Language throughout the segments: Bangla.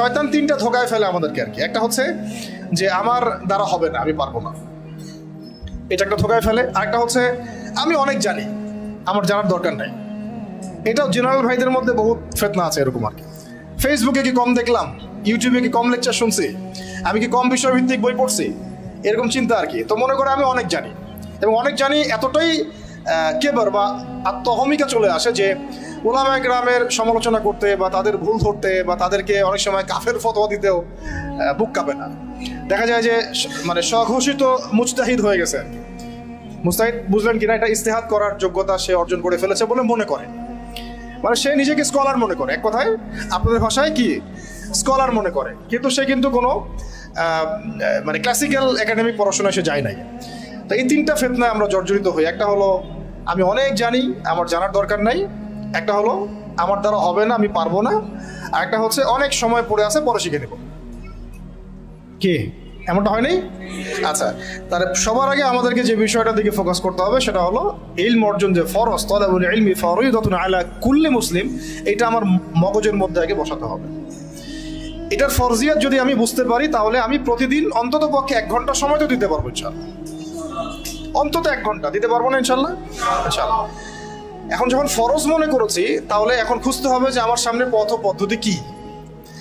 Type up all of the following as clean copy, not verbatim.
শয়তান তিনটা ধোকায় ফেলে আমাদেরকে আর কি। একটা হচ্ছে যে আমার দ্বারা হবে না, আমি পারবো না, এটা একটা ধোকায় ফেলে। আরেকটা হচ্ছে আমি অনেক জানি, আমার জানার দরকার নাই। এটাও জেনারেল ভাইদের মধ্যে বহুত ফেতনা আছে এরকম আর কি। ফেসবুকে কি কম দেখলাম, ইউটিউবে কি কম লেকচার শুনছি, আমি কি কম বিষয়ভিত্তিক বই পড়ছি, এরকম চিন্তা আর কি। তো মনে করে আমি অনেক জানি, এবং অনেক জানি এতটাই কেবর বা আত্মহমিকা চলে আসে যে উলামায়ে কেরামের সমালোচনা করতে বা তাদের ভুল ধরতে বা তাদেরকে অনেক সময় কাফের ফতোয়া দিতেও বুক কাঁপে না। দেখা যায় যে মানে স্বঘোষিত মুজতাহিদ হয়ে গেছে আর কি। মুজতাহিদ বুঝলেন কিনা, এটা ইজতিহাদ করার যোগ্যতা সে অর্জন করে ফেলেছে বলে মনে করে, মানে সে নিজেকে স্কলার মনে করে, এক কথায় আপনাদের ভাষায় কি স্কলার মনে করে, কিন্তু সে কিন্তু কোনো মানে ক্লাসিক্যাল একাডেমিক পড়াশোনায় সে যায় নাই। তো এই তিনটা ফিতনায় আমরা জর্জরিত হই। একটা হলো আমি অনেক জানি, আমার জানার দরকার নাই। একটা হলো আমার দ্বারা হবে না, আমি পারবো না। আর একটা হচ্ছে অনেক সময় পড়ে আছে, পরে শিখে নেব। কি এমনটা হয় নাই? আচ্ছা, তাহলে সবার আগে আমাদেরকে যে বিষয়টার দিকে ফোকাস করতে হবে সেটা হলো ইলম অর্জন যে ফরজ, তালাবুল ইলমি ফরিদাতুন আলা কুল্লি মুসলিম, এটা আমার মগজের মধ্যে আগে বসাতে হবে। এটার ফরজিয়াত যদি আমি বুঝতে পারি তাহলে আমি প্রতিদিন অন্তত পক্ষে 1 ঘন্টা সময় তো দিতে পারবো ইনশাআল্লাহ। অন্তত 1 ঘন্টা দিতে পারবো না ইনশাআল্লাহ? ইনশাআল্লাহ। এখন যখন ফরজ মনে করেছি তাহলে এখন খুঁজতে হবে যে আমার সামনে পথ পদ্ধতি কি।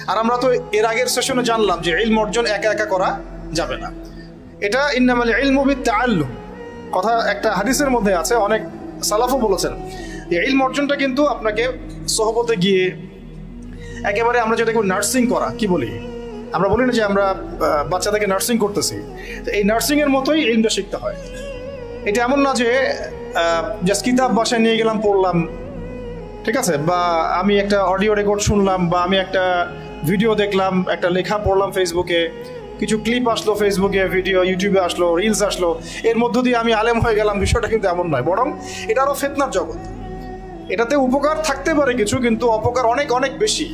আর আমরা তো এর আগের সেশনে জানলাম যে ইলম অর্জন একা একা করা যাবে না। এটা ইন্নামাল ইলমু বিত্তাআল্লুম কথা একটা হাদিসের মধ্যে আছে, অনেক সালাফও বলেছেন যে ইলম অর্জনটা কিন্তু আপনাকে সোহবতে গিয়ে একেবারে, আমরা যেটাকে নার্সিং করা কি বলি, আমরা বলি না যে আমরা বাচ্চাদেরকে নার্সিং করতেছি, তো এই নার্সিংয়ের মতোই ইলমটা শিখতে হয়। এটা এমন না যে জাস্ট কিতাব বাসায় নিয়ে গেলাম পড়লাম, ঠিক আছে, বা আমি একটা অডিও রেকর্ড শুনলাম, বা আমি একটা ভিডিও দেখলাম, একটা লেখা পড়লাম ফেসবুকে, কিছু ক্লিপ আসলো ফেসবুকে, ভিডিও ইউটিউবে আসলো, রিলস আসলো, এর মধ্য দিয়ে আমি আলেম হয়ে গেলাম। বিষয়টা কিন্তু এমন নয়, বরং এটা আরও ফিতনার জগৎ। এটাতে উপকার থাকতে পারে কিছু, কিন্তু অপকার অনেক অনেক বেশি।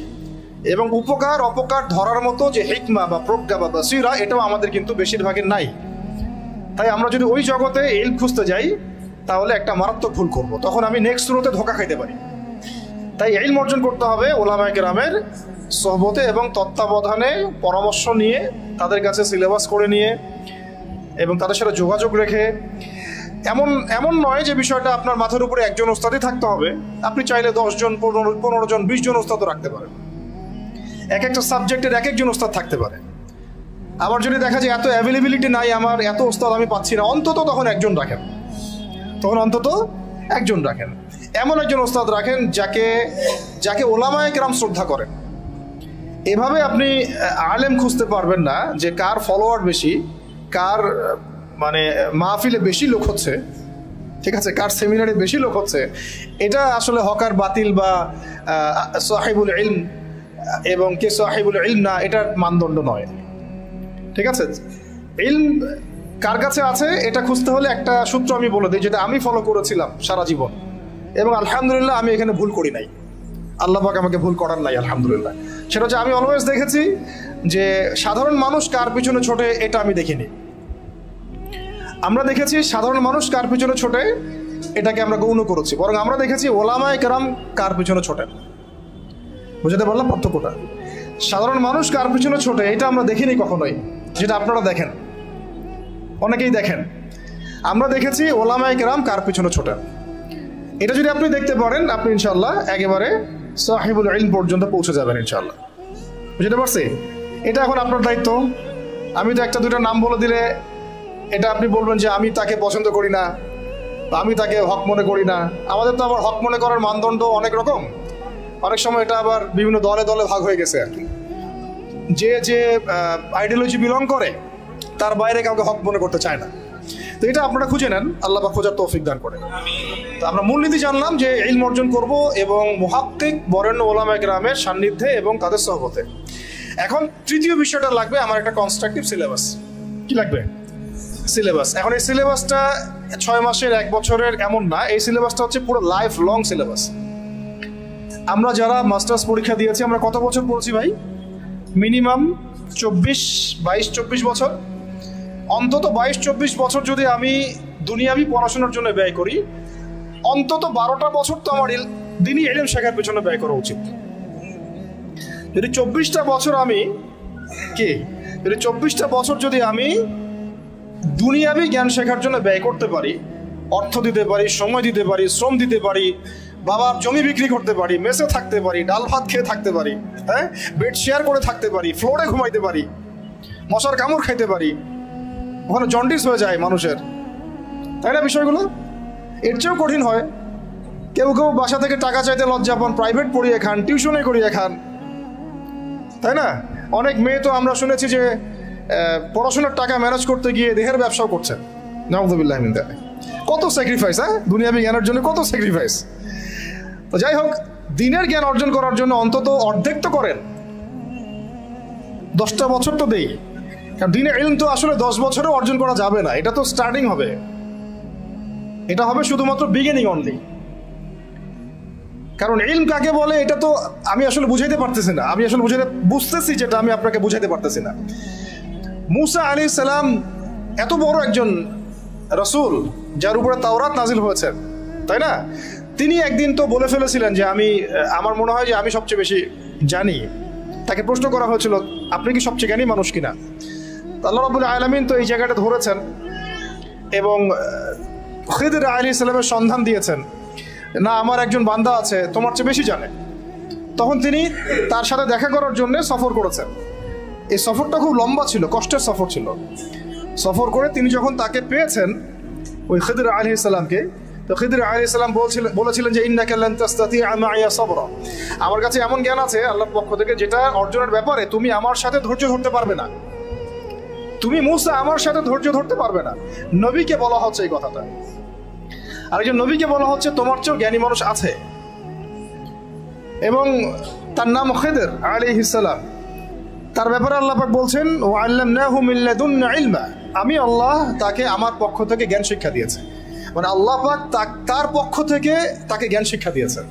এবং উপকার অপকার ধরার মতো যে হিকমা বা প্রজ্ঞা বা বাসিরা, এটাও আমাদের কিন্তু বেশিরভাগের নাই। তাই আমরা যদি ওই জগতে ইলম খুঁজতে যাই তাহলে একটা মারাত্মক ভুল করব, তখন আমি নেক্সট রোতে ধোকা খাইতে পারি। তাই ইলম অর্জন করতে হবে উলামায়ে কেরামের সোহবতে এবং তত্ত্বাবধানে, পরামর্শ নিয়ে, তাদের কাছে সিলেবাস করে নিয়ে এবং তাদের সাথে যোগাযোগ রেখে। এমন নয় যে বিষয়টা আপনার মাথার উপরে একজন ওস্তাদই থাকতে হবে, আপনি চাইলে 10 জন 15 জন 20 জন ওস্তাদও রাখতে পারেন। এক একটা সাবজেক্টের এক একজন ওস্তাদ থাকতে পারে। আবার যদি দেখা যায় এত অ্যাভেলেবিলিটি নাই, আমার এত ওস্তাদ আমি পাচ্ছি না, অন্তত তখন একজন রাখেন, অন্তত একজন রাখেন। এমন একজন ওস্তাদ রাখেন যাকে উলামায়ে কেরাম শ্রদ্ধা করেন। এভাবে আপনি আলেম খুঁজতে পারবেন না যে কার ফলোয়ার বেশি, কার মানে মাহফিলে বেশি লোক হচ্ছে, ঠিক আছে, কার সেমিনারে বেশি লোক হচ্ছে। এটা আসলে হকার বাতিল বা সাহিবুল ইলম এবং কে সাহিবুল ইলম না, এটার মানদণ্ড নয়, ঠিক আছে। ইলম কার কাছে আছে এটা খুঁজতে হলে একটা সূত্র আমি বলে দিই, যেটা আমি ফলো করেছিলাম সারা জীবন, এবং আলহামদুলিল্লাহ আমি এখানে ভুল করি নাই, আল্লাহ পাক আমাকে ভুল করার নাই আলহামদুলিল্লাহ। সেটা হচ্ছে আমি অলওয়েজ দেখেছি যে সাধারণ মানুষ কার পিছনে ছোটে এটা আমি দেখিনি। আমরা দেখেছি সাধারণ মানুষ কার পিছনে ছোটে এটাকে আমরা গৌণ করেছি, বরং আমরা দেখেছি উলামায়ে কেরাম কার পিছনে ছোটেন। বুঝতে পারলাম পার্থক্যটা? সাধারণ মানুষ কার পিছনে ছোটে এটা আমরা দেখিনি কখনোই, যেটা আপনারা দেখেন, অনেকেই দেখেন। আমরা দেখেছি উলামায়ে কেরাম কার পিছনে ছোটেন। এটা যদি আপনি দেখতে পারেন, আপনি ইনশাআল্লাহ একেবারে সাহিবুল ইলম পর্যন্ত পৌঁছে যাবেন ইনশাআল্লাহ। বুঝতে পারছি? এটা এখন আপনার দায়িত্ব। আমি তো একটা দুইটা নাম বলে দিলে এটা আপনি বলবেন যে আমি তাকে পছন্দ করি না, আমি তাকে হক মনে করি না। আমাদের তো আবার হক মনে করার মানদণ্ড অনেক রকম, অনেক সময় এটা আবার বিভিন্ন দলে দলে ভাগ হয়ে গেছে আর কি। যে আইডিওলজি বিলং করে তার বাইরে কাউকে হক মনে করতে চায় না। তো এটা আপনারা খুঁজে নেন, আল্লাহ পাক খোঁজার তৌফিক দান করে। তো আমরা মূলনীতি জানলাম যে ইলম অর্জন করব এবং মুহাক্কিক বরেণ্য উলামায়ে কেরামের সান্নিধ্যে এবং তাদের সহবতে। এখন তৃতীয় বিষয়টা লাগবে আমার একটা কনস্ট্রাকটিভ সিলেবাস। কি লাগবে? সিলেবাস। এখন এই সিলেবাসটা 6 মাসের 1 বছরের এমন না, এই সিলেবাসটা হচ্ছে পুরো লাইফ লং সিলেবাস। আমরা যারা মাস্টার্স পরীক্ষা দিয়েছি, আমরা কত বছর পড়ছি ভাই? মিনিমাম 22-24 বছর। অন্তত 22-24 বছর যদি আমি দুনিয়াবি পড়াশোনার জন্য ব্যয় করি, অন্তত 12টা বছর তো আমার দিনই ইলম শেখার পেছনে ব্যয় করা উচিত। যদি 24টা বছর আমি যদি 24টা বছর যদি আমি দুনিয়াবি জ্ঞান শেখার জন্য ব্যয় করতে পারি, অর্থ দিতে পারি, সময় দিতে পারি, শ্রম দিতে পারি, বাবার জমি বিক্রি করতে পারি, মেসে থাকতে পারি, ডাল ভাত খেয়ে থাকতে পারি, হ্যাঁ, বেড শেয়ার করে থাকতে পারি, ফ্লোরে ঘুমাইতে পারি, মশার কামড় খাইতে পারি, ওখানে জন্ডিস হয়ে যায় মানুষের, তাই না? বিষয়গুলো এর চেয়েও কঠিন হয়। কেউ কেউ বাসা থেকে টাকা চাইতে লজ্জা পান, প্রাইভেট পড়িয়ে খান, টিউশনে করিয়ে খান, তাই না? অনেক মেয়ে তো আমরা শুনেছি যে পড়াশোনার টাকা ম্যানেজ করতে গিয়ে দেহের ব্যবসাও করছেন। নাউযুবিল্লাহি মিন যালিক। কত স্যাক্রিফাইস, হ্যাঁ, দুনিয়াবি জ্ঞানের জন্য কত স্যাক্রিফাইস। তো যাই হোক, দিনের জ্ঞান অর্জন করার জন্য অন্তত অর্ধেক তো করেন, 10টা বছর তো দেই। কারণ দিনের ইলম তো আসলে 10 বছরেও অর্জন করা যাবে না, এটা তো স্টার্টিং হবে, এটা হবে শুধুমাত্র বিগিনিং অনলি। কারণ ইলম কাকে বলে এটা তো আমি আসলে বুঝাইতে পারতেছি না, আমি আসলে বুঝতেছি যেটা আমি আপনাকে বুঝাইতে পারতেছি না। মুসা আলাইহিস সালাম এত বড় একজন রাসূল যার উপরে তাওরাত নাজিল হয়েছে, তাই না? তিনি একদিন তো বলে ফেলেছিলেন যে আমার মনে হয় যে আমি সবচেয়ে বেশি জানি। তাকে প্রশ্ন করা হয়েছিল, আপনি কি সবচেয়ে জ্ঞানী মানুষ কিনা? আল্লাহ রাব্বুল আলামিন তো এই জায়গাটা ধরেছেন এবং খিদর আলাইহিস সালামের সন্ধান দিয়েছেন, না আমার একজন বান্দা আছে তোমার চেয়ে বেশি জানে। তখন তিনি তার সাথে দেখা করার জন্য সফর করেছেন। এই সফরটা খুব লম্বা ছিল, কষ্টের সফর ছিল। সফর করে তিনি যখন তাকে পেয়েছেন, ওই খিদর আলাইহিস সালামকে, তো খিদর আলাইহিস সালাম বলেছিলেন যে ইন্নাকা লান তাসতাতিআ মাইয়া সাবরা, আমার কাছে এমন জ্ঞান আছে আল্লাহর পক্ষ থেকে যেটা অর্জনের ব্যাপারে তুমি আমার সাথে ধৈর্য ধরতে পারবে না, তুমি মুসা আমার সাথে ধৈর্য ধরতে পারবে না। নবীকে বলা হচ্ছে এই কথাটা, আর একজন নবীকে বলা হচ্ছে তোমার চেয়েও জ্ঞানী মানুষ আছে, এবং তার নাম খিদর আলাইহিস সালাম। তার ব্যাপারে আল্লাহ পাক বলছেন ওয়া আল্লামনাহু মিন লাদুন্না ইলমা, আমি আল্লাহ তাকে আমার পক্ষ থেকে জ্ঞান শিক্ষা দিয়েছে। মানে আল্লাহ পাক তার পক্ষ থেকে তাকে জ্ঞান শিক্ষা দিয়েছেন।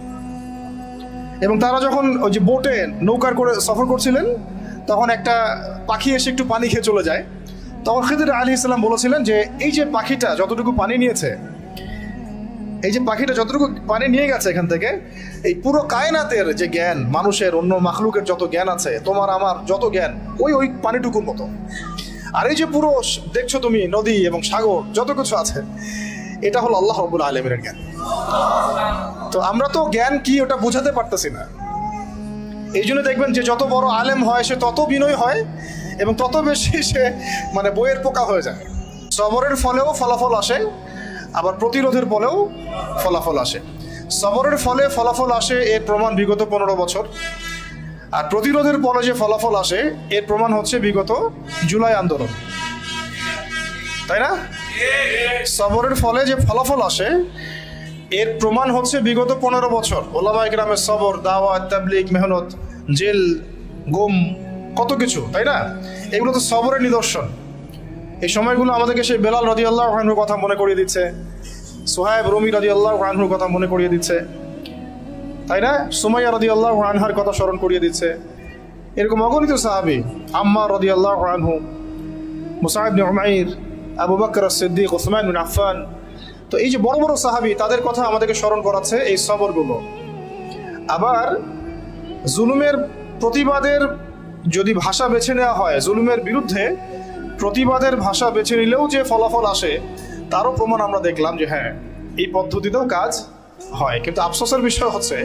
এবং তারা যখন ওই যে বোটে নৌকার করে সফর করছিলেন, তখন একটা পাখি এসে একটু পানি খেয়ে চলে যায়। তখন খিদর আলাইহিস সালাম বলেছিলেন যে এই যে পাখিটা যতটুকু পানি নিয়েছে, এই যে পাখিটা যতটুকু পানি নিয়ে গেছে এখান থেকে, এই পুরো কায়নাতের যে জ্ঞান, মানুষের অন্য মাখলুকের যত জ্ঞান আছে, তোমার আমার যত জ্ঞান ওই পানিটুকুর মতো। আর এই যে পুরো দেখছো তুমি নদী এবং সাগর যত কিছু আছে, এটা হলো আল্লাহ রাব্বুল আলামিনের জ্ঞান। তো আমরা তো জ্ঞান কি ওটা বোঝাতে পারতেছি না। এই জন্য দেখবেন যে যত বড় আলেম হয় সে তত বিনয় হয় এবং তত বেশি সে মানে বইয়ের পোকা হয়ে যায়। সবরের ফলেও ফলাফল আসে, আবার প্রতিরোধের ফলেও ফলাফল আসে। সবরের ফলে ফলাফল আসে এর প্রমাণ বিগত 15 বছর, আর প্রতিরোধের ফলে যে ফলাফল আসে এর প্রমাণ হচ্ছে বিগত জুলাই আন্দোলন, তাই না? সবরের ফলে যে ফলাফল আসে এর প্রমাণ হচ্ছে বিগত 15 বছর ওলামায়ে কেরামের সবর, দাওয়াত, তাবলীগ, মেহনত, জেল, গুম, কত কিছু, তাই না? এগুলো তো সবরের নিদর্শন। এই সময়গুলো আমাদেরকে সেই বেলাল রাদিয়াল্লাহু আনহুর কথা মনে করিয়ে দিচ্ছে, সুহাইব রুমি রাদিয়াল্লাহু আনহুর কথা মনে করিয়ে দিচ্ছে, তাই না? সুমাইয়া রাদিয়াল্লাহু আনহার কথা স্মরণ করিয়ে দিচ্ছে। এরকম অগণিত সাহাবী, আম্মার রাদিয়াল্লাহু আনহু, মুসআব ইবনে উমাইর, আবু বকর as-সিদ্দিক, উসমান বিন আফফান। তো এই যে বড় বড় সাহাবী, তাদের কথা আমাদেরকে স্মরণ করাচ্ছে এই সবরগুলো। আবার জুলুমের প্রতিবাদের যদি ভাষা বেছে নেওয়া হয়, জুলুমের বিরুদ্ধে প্রতিবাদের ভাষা বেছে নিলেও যে ফলাফল আসে তারও প্রমাণ আমরা দেখলাম যে হ্যাঁ, এই পদ্ধতিতেও কাজ হয়। কিন্তু আফসোসের বিষয় হচ্ছে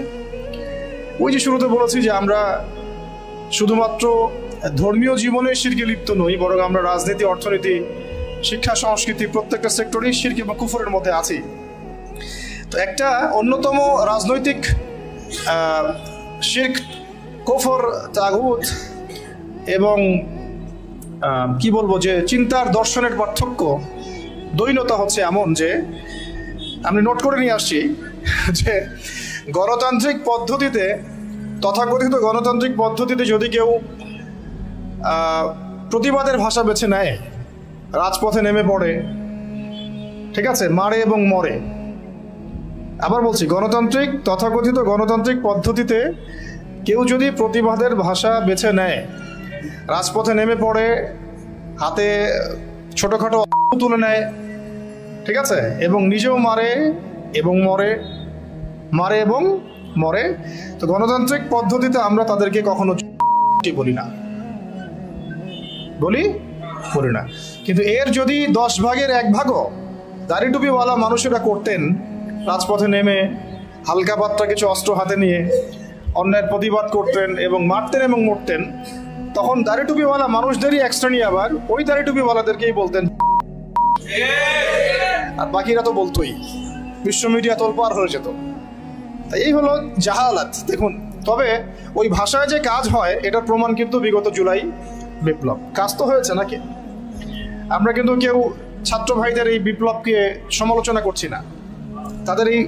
ওই যে শুরুতে বলেছি যে আমরা শুধুমাত্র ধর্মীয় জীবনে শিরকে লিপ্ত নই, বরং আমরা রাজনীতি, অর্থনীতি, শিক্ষা, সংস্কৃতি প্রত্যেকটা সেক্টরেই শিরক এবং কুফরের মধ্যে আছি। তো একটা অন্যতম রাজনৈতিক শিরক, কুফর, তাগুত এবং কি বলবো যে চিন্তার দর্শনের পার্থক্য, দ্বৈনতা হচ্ছে এমন যে আমি নোট করে নিয়ে আসছি যে গণতান্ত্রিক পদ্ধতিতে, তথাকথিত গণতান্ত্রিক পদ্ধতিতে যদি কেউ প্রতিবাদের ভাষা বেছে নেয়, রাজপথে নেমে পড়ে, ঠিক আছে, মারে এবং মরে। আবার বলছি, তথাকথিত গণতান্ত্রিক পদ্ধতিতে কেউ যদি প্রতিবাদের ভাষা বেছে নেয়, রাজপথে নেমে পড়ে, হাতে ছোটখাটো তুলে নেয়, ঠিক আছে, এবং নিজেও মারে এবং মরে, তো গণতান্ত্রিক পদ্ধতিতে আমরা তাদেরকে কখনো বলি না, বলি না। কিন্তু এর যদি 10 ভাগের 1 ভাগও দাড়ি টুপিওয়ালা মানুষেরা করতেন, রাজপথে নেমে হালকা পাতলা কিছু অস্ত্র হাতে নিয়ে অন্যায়ের প্রতিবাদ করতেন এবং মারতেন এবং মরতেন, তখন দাড়ি টুপিওয়ালা মানুষদেরই এক শ্রেণী আবার ওই দাড়ি টুপিওয়ালাদেরকেই বলতেন, আর বাকিরা তো বলতোই, বিশ্ব মিডিয়া তোলপাড় হয়ে যেত। তাই এই হলো জাহালাত। দেখুন, তবে ওই ভাষায় যে কাজ হয় এটার প্রমাণ কিন্তু বিগত জুলাই বিপ্লব। কাজ তো হয়েছে নাকি? আমরা কিন্তু কেউ ছাত্র ভাইদের এই বিপ্লবকে সমালোচনা করছি না, তাদের এই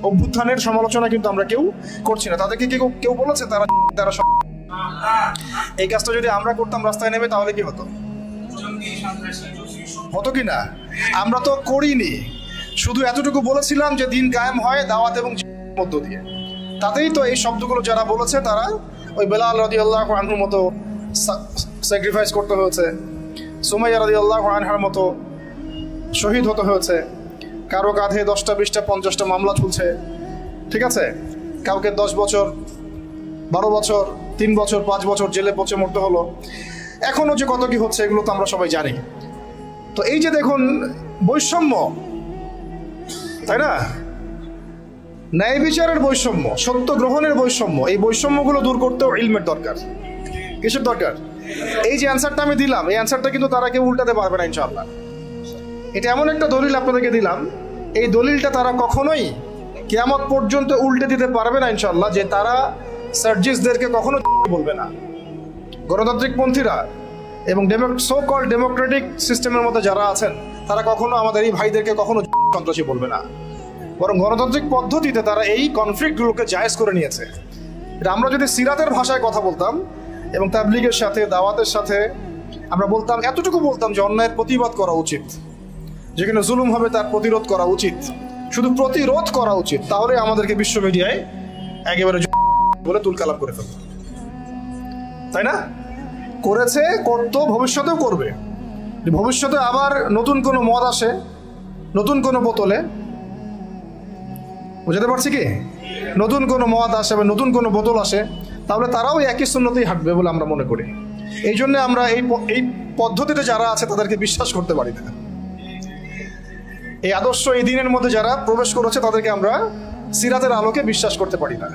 অভ্যুত্থানের সমালোচনা কিন্তু আমরা কেউ করছি না। তাদেরকে কেউ বলেছে তারা এই কাজটা যদি আমরা করতাম রাস্তায় নেমে তাহলে কি হতো? হতো কি না? আমরা তো করিনি, শুধু এতটুকু বলেছিলাম যে দিন কায়েম হয় দাওয়াত এবং মধ্য দিয়ে। তাতেই তো এই শব্দগুলো যারা বলেছে তারা ওই বেলাল রাদিয়াল্লাহু আনহুর মতো স্যাক্রিফাইস করতে হয়েছে, সুমাইয়া রাদিয়াল্লাহু আনহার মতো শহীদ হতে হয়েছে, কারো কাঁধে 10টা 20টা 50টা মামলা চলছে, ঠিক আছে? কাউকে 10 বছর 12 বছর 3 বছর 5 বছর জেলে পচে মরতে হলো। এখনো যে কত কি হচ্ছে এগুলো তো আমরা সবাই জানি। তো এই যে দেখুন বৈষম্য, তাই না? ন্যায় বিচারের বৈষম্য, সত্য গ্রহণের বৈষম্য, এই বৈষম্যগুলো দূর করতেও ইলমের দরকার। কিসের দরকার? এই যে অ্যান্সারটা আমি দিলাম, এই অ্যান্সারটা কিন্তু তারা কেউ উল্টাতে পারবে না ইনশাআল্লাহ। এটা এমন একটা দলিল আপনাদেরকে দিলাম, এই দলিলটা তারা কখনোই কিয়ামত পর্যন্ত উল্টে দিতে পারবে না ইনশাআল্লাহ, যে তারা সার্জিসদেরকে কখনো বলবে না। গণতান্ত্রিক পন্থীরা এবং সো কল ডেমোক্রেটিক সিস্টেমের মধ্যে যারা আছেন তারা কখনো আমাদের এই ভাইদেরকে কখনো সন্ত্রাসী বলবে না, বরং গণতান্ত্রিক পদ্ধতিতে তারা এই কনফ্লিক্টগুলোকে জায়েজ করে নিয়েছে। এটা আমরা যদি সিরাতের ভাষায় কথা বলতাম এবং তাবলীগের সাথে দাওয়াতের সাথে আমরা বলতাম, এতটুকু বলতাম যে অন্যায়ের প্রতিবাদ করা উচিত, যেখানে জুলুম হবে তার প্রতিরোধ করা উচিত, শুধু প্রতিরোধ করা উচিত, তাহলে আমাদেরকে বিশ্ব মিডিয়ায় একেবারে বলে তুলকালাম করে ফেলত, তাই না? করেছে, করতো, ভবিষ্যতেও করবে। ভবিষ্যতে আবার নতুন কোনো মদ আসে, নতুন কোনো বোতলে, বুঝতে পারছি কি? নতুন কোনো মদ আসে বা নতুন কোনো বোতল আসে, তাহলে তারাও একই সুন্নতেই হাঁটবে বলে আমরা মনে করি। এই জন্য আমরা এই পদ্ধতিতে যারা আছে তাদেরকে বিশ্বাস করতে পারি না। এই আদর্শ, এই দিনের মধ্যে যারা প্রবেশ করেছে তাদেরকে আমরা সিরাতের আলোকে বিশ্বাস করতে পারি না।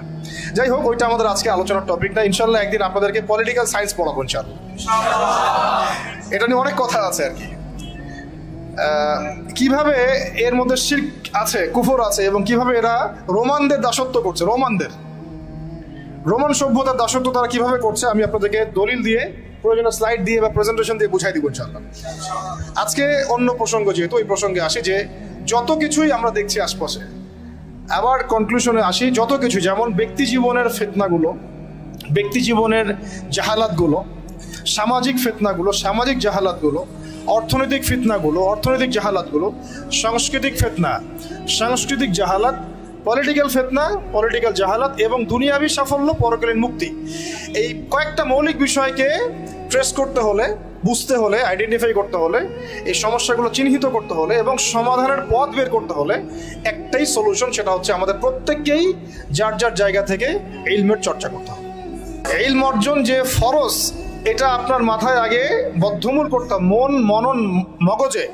যাই হোক, ওইটা আমাদের আজকে আলোচনার টপিক না। ইনশাল্লাহ একদিন আপনাদেরকে পলিটিক্যাল সায়েন্স পড়াবো ইনশাল্লাহ। এটা নিয়ে অনেক কথা আছে আর কি, কিভাবে এর মধ্যে শিরক আছে, কুফর আছে, এবং কিভাবে এরা রোমানদের দাসত্ব করছে। রোমান সভ্যতার দাসত্ব তারা কিভাবে করছে আমি আপনাদেরকে দলিল দিয়ে, প্রয়োজনীয় স্লাইড দিয়ে বা প্রেজেন্টেশন দিয়ে বুঝাই দিব ইনশাআল্লাহ। আজকে অন্য প্রসঙ্গ, যেহেতু ওই প্রসঙ্গে আসি, যে যত কিছুই আমরা দেখছি আশপাশে, আবার কনক্লুশনে আসি, যত কিছু, যেমন ব্যক্তি জীবনের ফিতনাগুলো, ব্যক্তি জীবনের জাহালাতগুলো, সামাজিক ফিতনাগুলো, সামাজিক জাহালাতগুলো, অর্থনৈতিক ফিতনাগুলো, অর্থনৈতিক জাহালাতগুলো, সাংস্কৃতিক ফিতনা, সাংস্কৃতিক জাহালাত, পলিটিক্যাল ফিতনা, পলিটিক্যাল জাহালাত, এবং দুনিয়াবি সাফল্য, পরকালীন মুক্তি। এই কয়েকটা মৌলিক বিষয়কে ট্রেস করতে হলে, বুঝতে হলে, আইডেন্টিফাই করতে হলে, এই সমস্যাগুলো চিহ্নিত করতে হলে এবং সমাধানের পথ বের করতে হলে একটাই সলিউশন, সেটা হচ্ছে আমাদের প্রত্যেককেই যার যার জায়গা থেকে ইলমের চর্চা করতে হবে। ইলম অর্জন যে ফরজ, এটা আপনার মাথায় আগে বদ্ধমূল করতে হবে, মন, মনন, মগজে,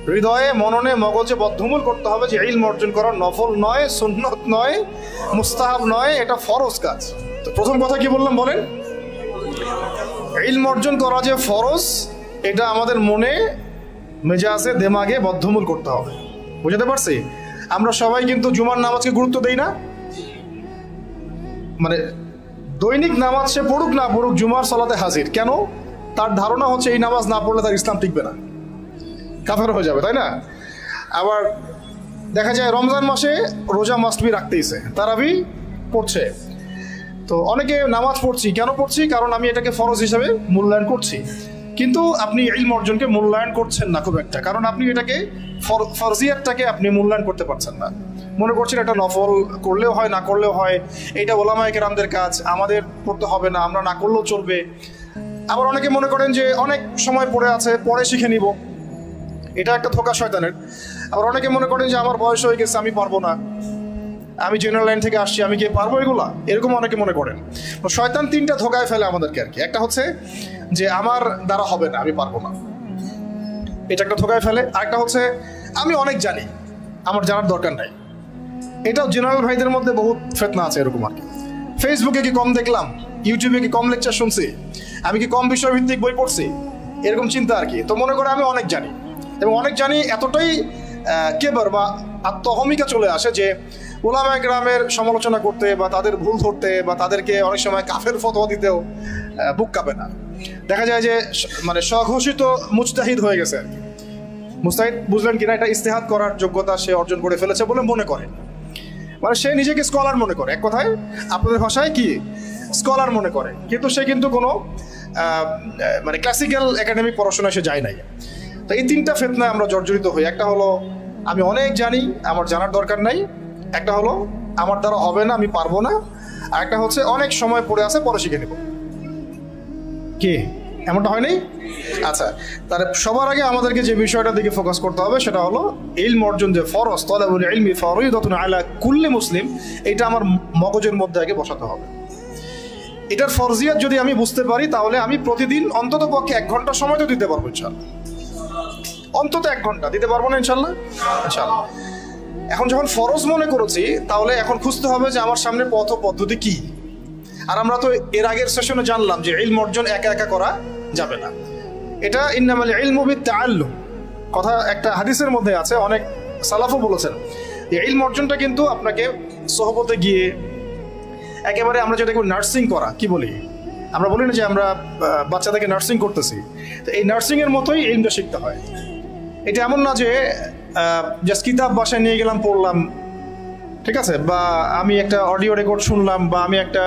হৃদয়ে, মননে, মগজে বদ্ধমূল করতে হবে যে ইলম অর্জন করা নফল নয়, সুন্নত নয়, মুস্তাহাব নয়, এটা ফরজ কাজ। তো প্রথম কথা কি বললাম বলেন? ইলম অর্জন করা যে ফরজ, এটা আমাদের মনে, মেজাজে, দেমাগে বদ্ধমূল করতে হবে। বুঝতে পারছি? আমরা সবাই কিন্তু জুমার নামাজকে গুরুত্ব দেই না, মানে দৈনিক নামাজ সে পড়ুক না পড়ুক, জুমার সালাতে হাজির। কেন? তার ধারণা হচ্ছে এই নামাজ না পড়লে তার ইসলাম টিকবে না, কাফের হয়ে যাবে, তাই না? আবার দেখা যায় রমজান মাসে রোজা মাস্ট বি রাখতেইছে, তারাবি পড়ছে। তো অনেকে নামাজ পড়ছি, কেন পড়ছি? কারণ আমি এটাকে ফরজ হিসেবে মূল্যায়ন করছি। কিন্তু আপনি ইলম অর্জনকে মূল্যায়ন করছেন না খুব একটা, কারণ আপনি এটাকে ফরজিয়াতটাকে আপনি মূল্যায়ন করতে পারছেন না। মনে করছেন এটা নফল, করলেও হয় না করলেও হয়, এইটা ওলামায়ে কেরামদের কাজ, আমাদের পড়তে হবে না, আমরা না করলেও চলবে। আবার অনেকে মনে করেন যে অনেক সময় পড়ে আছে, পরে শিখে নিব, এটা একটা ধোঁকা শয়তানের। আবার অনেকে মনে করেন যে আমার বয়স হয়ে গেছে, আমি পারবো না, আমি জেনারেল লাইন থেকে আসছি, আমি কি পারবো এগুলা, এরকম অনেকে মনে করেন। তো শয়তান তিনটা ধোকায় ফেলে আমাদেরকে আর কি। একটা হচ্ছে যে আমার দ্বারা হবে না, আমি পারবো না, এটা একটা ধোকায় ফেলে। আরেকটা হচ্ছে আমি অনেক জানি, আমার জানার দরকার নাই। এটাও জেনারেল ভাইদের মধ্যে বহুত ফেতনা আছে এরকম আর কি। ফেসবুকে কি কম দেখলাম, ইউটিউবে কি কম লেকচার শুনছি, আমি কি কম বিষয়ভিত্তিক বই পড়ছি, এরকম চিন্তা আর কি। তো মনে করে আমি অনেক জানি, এবং অনেক জানি এতটাই কেবর বা আত্মহমিকা চলে আসে যে ওলামায়ে কেরামের সমালোচনা করতে বা তাদের ভুল ধরতে বা তাদেরকে অনেক সময় কাফের ফতোয়া দিতেও বুক কাঁপে না। দেখা যায় যে মানে স্বঘোষিত মুজতাহিদ হয়ে গেছে আর কি। মুজতাহিদ বুঝলেন কিনা, এটা ইস্তেহাদ করার যোগ্যতা সে অর্জন করে ফেলেছে বলে মনে করে, মানে সে নিজেকে স্কলার মনে করে, এক কথায় আপনাদের ভাষায় কি স্কলার মনে করে, কিন্তু সে কিন্তু কোনো মানে ক্লাসিক্যাল একাডেমিক পড়াশোনায় সে যায় নাই। তো এই তিনটা ফিতনায় আমরা জর্জরিত হই। একটা হলো আমি অনেক জানি, আমার জানার দরকার নাই। একটা হলো আমার দ্বারা হবে না, আমি পারবো না। আর একটা হচ্ছে অনেক সময় পড়ে আছে, পরে শিখে নেব। কি এমনটা হয়নি? আচ্ছা, তাহলে সবার আগে আমাদেরকে যে বিষয়টার দিকে ফোকাস করতে হবে সেটা হলো ইলম অর্জন যে ফরজ, তালাবুল ইলমি ফরিদাতুন আলা কুল্লি মুসলিম, এটা আমার মগজের মধ্যে আগে বসাতে হবে। এটার ফরজিয়াত যদি আমি বুঝতে পারি তাহলে আমি প্রতিদিন অন্তত পক্ষে 1 ঘন্টা সময় তো দিতে পারবো ইনশাল্লাহ। অন্তত 1 ঘন্টা দিতে পারবো না ইনশাল্লাহ? ইনশাল্লাহ। এখন যখন ফরজ মনে করেছি তাহলে এখন খুঁজতে হবে যে আমার সামনে পথ ও পদ্ধতি কি। আর আমরা তো এর আগের সেশনে জানলাম যে ইলম অর্জন একা একা করা যাবে না। এটা ইন্নামাল ইলমু বিত্তাআল্লুম কথা একটা হাদিসের মধ্যে আছে, অনেক সালাফও বলেছেন যে ইলম অর্জনটা কিন্তু আপনাকে সোহবতে গিয়ে একেবারে আমরা যেটা নার্সিং করা কি বলি, আমরা বলি না যে আমরা বাচ্চাদেরকে নার্সিং করতেছি, তো এই নার্সিংয়ের মতোই ইলমটা শিখতে হয়। এটা এমন না যে জাস্ট কিতাব বাসায় নিয়ে গেলাম পড়লাম, ঠিক আছে, বা আমি একটা অডিও রেকর্ড শুনলাম, বা আমি একটা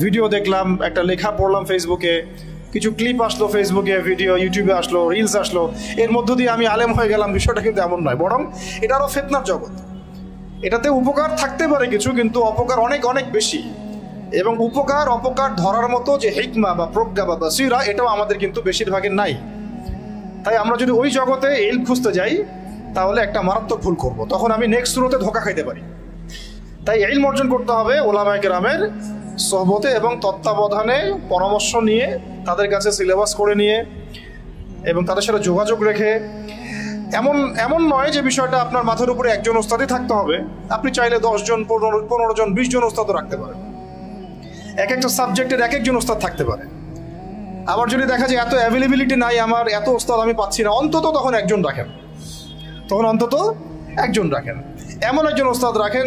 ভিডিও দেখলাম, একটা লেখা পড়লাম ফেসবুকে, কিছু ক্লিপ আসলো ফেসবুকে, ভিডিও ইউটিউবে আসলো, রিলস আসলো, এর মধ্য দিয়ে আমি আলেম হয়ে গেলাম। বিষয়টা কিন্তু এমন নয়, বরং এটা আরও ফিতনার জগৎ। এটাতে উপকার থাকতে পারে কিছু, কিন্তু অপকার অনেক অনেক বেশি। এবং উপকার অপকার ধরার মতো যে হিকমা বা প্রজ্ঞা বা বাসিরা, এটাও আমাদের কিন্তু বেশিরভাগের নাই। তাই আমরা যদি ওই জগতে ইলম খুঁজতে যাই তাহলে একটা মারাত্মক ভুল করব, তখন আমি নেক্সট শুরুতে ধোঁকা খাইতে পারি। তাই ইলম অর্জন করতে হবে ওলামায়ে কেরামের সোহবতে এবং তত্ত্বাবধানে, পরামর্শ নিয়ে, তাদের কাছে সিলেবাস করে নিয়ে এবং তাদের সাথে যোগাযোগ রেখে। এমন নয় যে বিষয়টা আপনার মাথার উপরে একজন ওস্তাদই থাকতে হবে, আপনি চাইলে 10 জন 15 জন 20 জন ওস্তাদও রাখতে পারেন। এক একটা সাবজেক্টের এক একজন ওস্তাদ থাকতে পারে। আবার যদি দেখা যায় এত অ্যাভেলেবিলিটি নাই, আমার এত ওস্তাদ আমি পাচ্ছি না, অন্তত তখন একজন রাখেন, এমন একজন ওস্তাদ রাখেন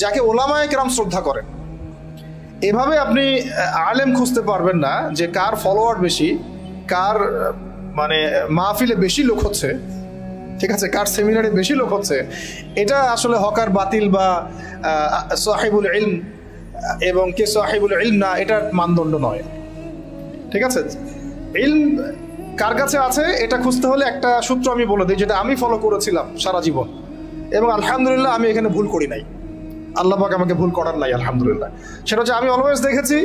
যাকে ওলামায়ে কেরাম শ্রদ্ধা করেন। এভাবে আপনি আলেম খুঁজতে পারবেন না যে কার ফলোয়ার বেশি, কার মানে মাহফিলে বেশি লোক হচ্ছে, ঠিক আছে, কার সেমিনারে বেশি লোক হচ্ছে। এটা আসলে হকার বাতিল বা সাহিবুল ইলম এবং কে সাহিবুল ইলম না, এটার মানদণ্ড নয়, ঠিক আছে। ইলম কার কাছে আছে এটা খুঁজতে হলে একটা সূত্র আমি বলে দিই, যেটা আমি ফলো করেছিলাম সারা জীবন, এবং আলহামদুলিল্লাহ আমি এখানে ভুল করি নাই, আল্লাহ পাক আমাকে ভুল করার নাই আলহামদুলিল্লাহ। সেটা হচ্ছে আমি অলওয়েজ দেখেছি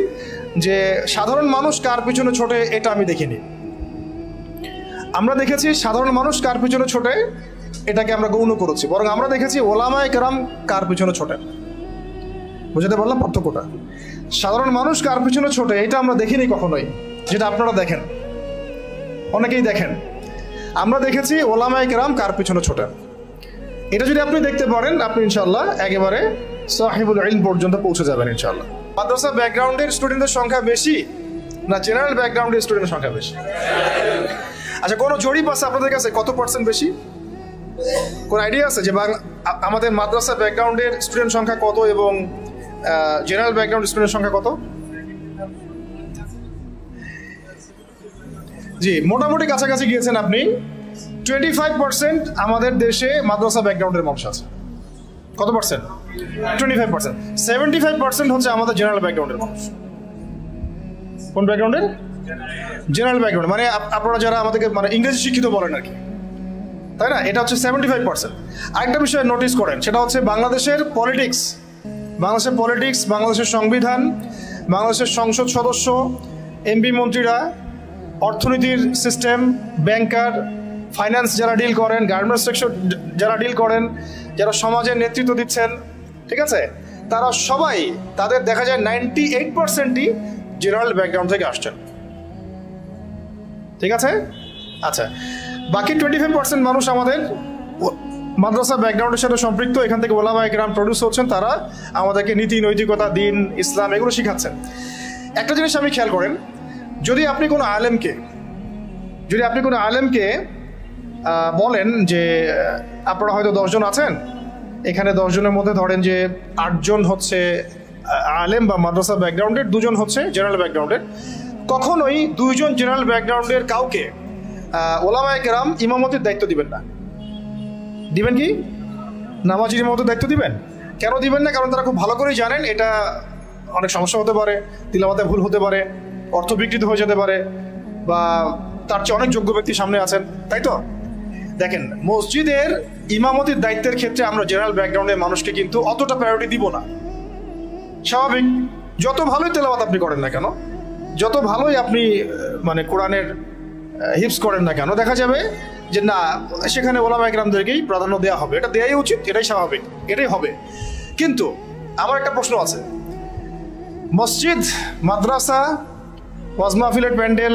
যে সাধারণ মানুষ কার পিছনে ছোটে এটা আমি দেখিনি। আমরা দেখেছি সাধারণ মানুষ কার পিছনে ছোটে এটাকে আমরা গৌণ করেছি, বরং আমরা দেখেছি ওলামায়ে কেরাম কার পিছনে ছোটেন। বুঝতে পারলাম পার্থক্যটা? সাধারণ মানুষ কার পিছনে ছোটে এটা আমরা দেখিনি কখনোই, যেটা আপনারা দেখেন, অনেকেই দেখেন। আমরা দেখেছি ওলামায়ে কেরাম কার পিছনে ছোটেন। এটা যদি আপনি দেখতে পারেন, আপনি ইনশাআল্লাহ একেবারে সাহিবুল ইলম পর্যন্ত পৌঁছে যাবেন ইনশাআল্লাহ। মাদ্রাসা ব্যাকগ্রাউন্ডের স্টুডেন্টদের সংখ্যা বেশি না জেনারেল ব্যাকগ্রাউন্ডের স্টুডেন্টের সংখ্যা বেশি? আচ্ছা, কোনো জরিপ আছে আপনাদের কাছে কত % বেশি? কোন আইডিয়া আছে যে আমাদের মাদ্রাসা ব্যাকগ্রাউন্ডের স্টুডেন্ট সংখ্যা কত এবং জেনারেল ব্যাকগ্রাউন্ড স্টুডেন্টের সংখ্যা কত? জি, মোটামুটি কাছাকাছি গিয়েছেন আপনি। 25% আমাদের দেশে মাদ্রাসা ব্যাকগ্রাউন্ডের মানুষ আছে। কত পার্সেন্ট? 25%। 75% হচ্ছে আমাদের জেনারেল ব্যাকগ্রাউন্ডের মানুষ। কোন ব্যাকগ্রাউন্ডের? জেনারেল ব্যাকগ্রাউন্ড, মানে আপনারা যারা আমাদেরকে মানে ইংরেজি শিক্ষিত বলেন আর কি, তাই না? এটা হচ্ছে 75%। আরেকটা বিষয় নোটিস করেন, সেটা হচ্ছে বাংলাদেশের পলিটিক্স, বাংলাদেশের সংবিধান, বাংলাদেশের সংসদ সদস্য, এমপি মন্ত্রীরা, অর্থনীতির সিস্টেম, ব্যাংকার, ফাইন্যান্স যারা ডিল করেন, গার্মেন্টস সেক্টর যারা ডিল করেন, যারা সমাজের নেতৃত্ব দিচ্ছেন, ঠিক আছে? তারা সবাই, তাদের দেখা যায় 98%ই জেনারেল ব্যাকগ্রাউন্ড থেকে আসছেন। ঠিক আছে? আচ্ছা, বাকি 25% মানুষ আমাদের মাদ্রাসা ব্যাকগ্রাউন্ডের সাথে সম্পৃক্ত, এখান থেকে ওলামা একরাম প্রডিউস হচ্ছেন, তারা আমাদেরকে নীতি, নৈতিকতা, দিন, ইসলাম এগুলো শিখাচ্ছেন। একটা জিনিস আমি খেয়াল করেন, যদি আপনি কোনো আলেমকে বলেন যে আপনারা হয়তো 10 জন আছেন, এখানে 10 জনের মধ্যে ধরেন যে 8 জন হচ্ছে আলেম বা মাদ্রাসা ব্যাকগ্রাউন্ডের, 2 জন হচ্ছে জেনারেল ব্যাকগ্রাউন্ডের, কখনোই 2 জন জেনারেল ব্যাকগ্রাউন্ডের কাউকে ওলামায়ে কেরাম ইমামতির দায়িত্ব দিবেন না। দিবেন কি? নামাজির ইমামতির দায়িত্ব দিবেন? কেন দিবেন না? কারণ তারা খুব ভালো করেই জানেন এটা অনেক সমস্যা হতে পারে, তিলাওয়াতে ভুল হতে পারে, অর্থ বিকৃত হয়ে যেতে পারে, বা তার চেয়ে অনেক যোগ্য ব্যক্তি সামনে আছেন, তাই তো? দেখেন, মসজিদের ইমামতির দায়িত্বের ক্ষেত্রে আমরা জেনারেল ব্যাকগ্রাউন্ডের মানুষকে কিন্তু অতটা প্রায়োরিটি দিব না। স্বাভাবিক, যত ভালোই তেলাওয়াত আপনি করেন না কেন, যত ভালোই আপনি মানে কোরআনের হিফজ করেন না কেন, দেখা যাবে যে না, সেখানে ওলামা একরামদেরকেই প্রাধান্য দেওয়া হবে। এটা দেওয়াই উচিত, এটাই স্বাভাবিক, এটাই হবে। কিন্তু আমার একটা প্রশ্ন আছে, মসজিদ, মাদ্রাসা, ওয়াজ মাহফিলের প্যান্ডেল,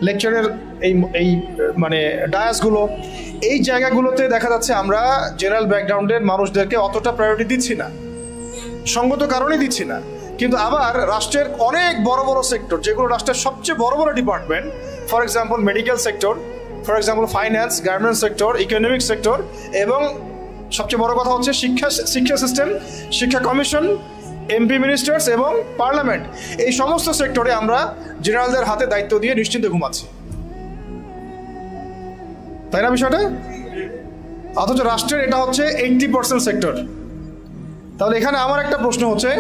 লেকচারের এই মানে ডায়াসগুলো, এই জায়গাগুলোতে দেখা যাচ্ছে আমরা জেনারেল ব্যাকগ্রাউন্ডের মানুষদেরকে অতটা প্রায়োরিটি দিচ্ছি না, সঙ্গত কারণে দিচ্ছি না। কিন্তু আবার রাষ্ট্রের অনেক বড় বড় সেক্টর, যেগুলো রাষ্ট্রের সবচেয়ে বড় বড় department, for example medical sector, for example finance, garments sector, economic sector, এবং সবচেয়ে বড় কথা হচ্ছে শিক্ষা সিস্টেম, শিক্ষা কমিশন, এমপি মিনিস্টার্স এবং পার্লামেন্ট, এই সমস্ত সেক্টরে আমরা জেনারেলদের হাতে দায়িত্ব দিয়ে নিশ্চিন্তে ঘুমাচ্ছি, তাই না বিষয়টা? অথচ রাষ্ট্রের এটা হচ্ছে 80% সেক্টর। তাহলে এখানে আমার একটা প্রশ্ন হচ্ছে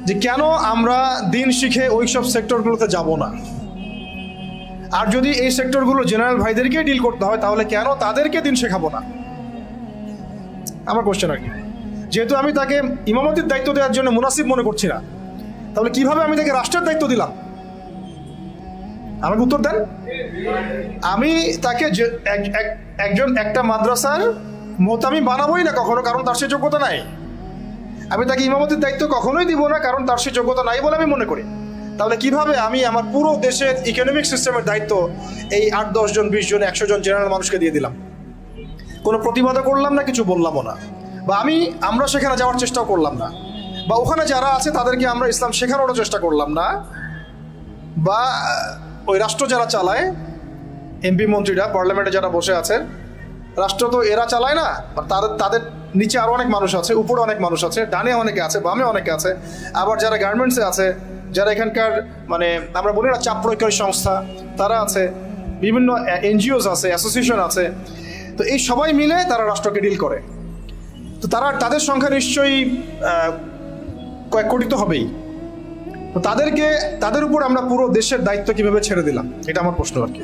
যে কেন আমরা দিন শিখে ওই সব সেক্টরগুলোতে যাব না? আর যদি এই সেক্টরগুলো জেনারেল ভাইদেরকে ডিল করতে হয়, তাহলে কেন তাদেরকে দিন শেখাবো না? আমার কোশ্চেন আর কি। যেহেতু আমি তাকে ইমামতির দায়িত্ব দেওয়ার জন্য মুনাসিব মনে করছি না, তাহলে কিভাবে আমি তাকে রাষ্ট্রের দায়িত্ব দিলাম? আমাকে উত্তর দেন। আমি তাকে একটা মাদ্রাসার মোহতামি বানাবোই না কখনো, কারণ তার সে যোগ্যতা নাই। আমি তাকে ইমামতির দায়িত্ব কখনোই দিব না, কারণ তার সে যোগ্যতা নাই বলে আমি মনে করি। তাহলে কিভাবে আমি আমার পুরো দেশের ইকোনমিক সিস্টেমের দায়িত্ব এই 8-10 জন, 20 জন, 100 জন জেনারেল মানুষকে দিয়ে দিলাম? কোনো প্রতিবাদও করলাম না, কিছু বললামও না, বা আমরা সেখানে যাওয়ার চেষ্টাও করলাম না, বা ওখানে যারা আছে তাদেরকে আমরা ইসলাম শেখানোরও চেষ্টা করলাম না, বা ওই রাষ্ট্র যারা চালায়, এমপি মন্ত্রীরা, পার্লামেন্টে যারা বসে আছে, রাষ্ট্র তো এরা চালায় না, তাদের নিচে আরো অনেক মানুষ আছে, উপরে অনেক মানুষ আছে, ডানে অনেকে আছে, বামে অনেকে আছে, আবার যারা গার্মেন্টসে আছে, যারা এখানকার মানে আমরা বলি না চাপ প্রয়োগকারী সংস্থা, তারা আছে, বিভিন্ন এনজিওস আছে, অ্যাসোসিয়েশন আছে। তো এই সবাই মিলে তারা রাষ্ট্রকে ডিল করে। তো তাদের সংখ্যা নিশ্চয়ই কয়েক কোটি তো হবেই। তো তাদের উপর আমরা পুরো দেশের দায়িত্ব কিভাবে ছেড়ে দিলাম, এটা আমার প্রশ্ন আর কি।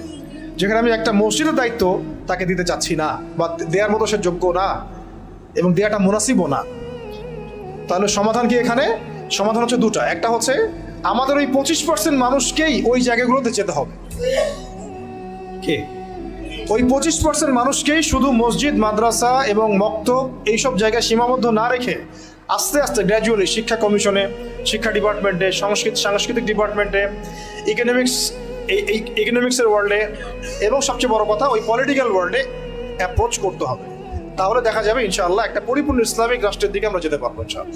যেখানে আমি একটা মসজিদের দায়িত্ব তাকে দিতে চাচ্ছি না, বা দেওয়ার মতো সে যোগ্য না, এবং দেওয়াটা মুনাসিবও না। তাহলে সমাধান কি এখানে? সমাধান হচ্ছে দুটা। একটা হচ্ছে আমাদের ওই 25% মানুষকেই ওই জায়গাগুলোতে যেতে হবে। কে? ওই 25% মানুষকেই শুধু মসজিদ, মাদ্রাসা এবং মক্তব এইসব জায়গায় সীমাবদ্ধ না রেখে আস্তে আস্তে গ্র্যাজুয়ালি শিক্ষা কমিশনে, শিক্ষা ডিপার্টমেন্টে, সাংস্কৃতিক ডিপার্টমেন্টে, ইকোনমিক্সের ওয়ার্ল্ডে, এবং সবচেয়ে বড় কথা ওই পলিটিক্যাল ওয়ার্ল্ডে অ্যাপ্রোচ করতে হবে। তাহলে দেখা যাবে ইনশাআল্লাহ একটা পরিপূর্ণ ইসলামিক রাষ্ট্রের দিকে আমরা যেতে পারবো ইনশাআল্লাহ।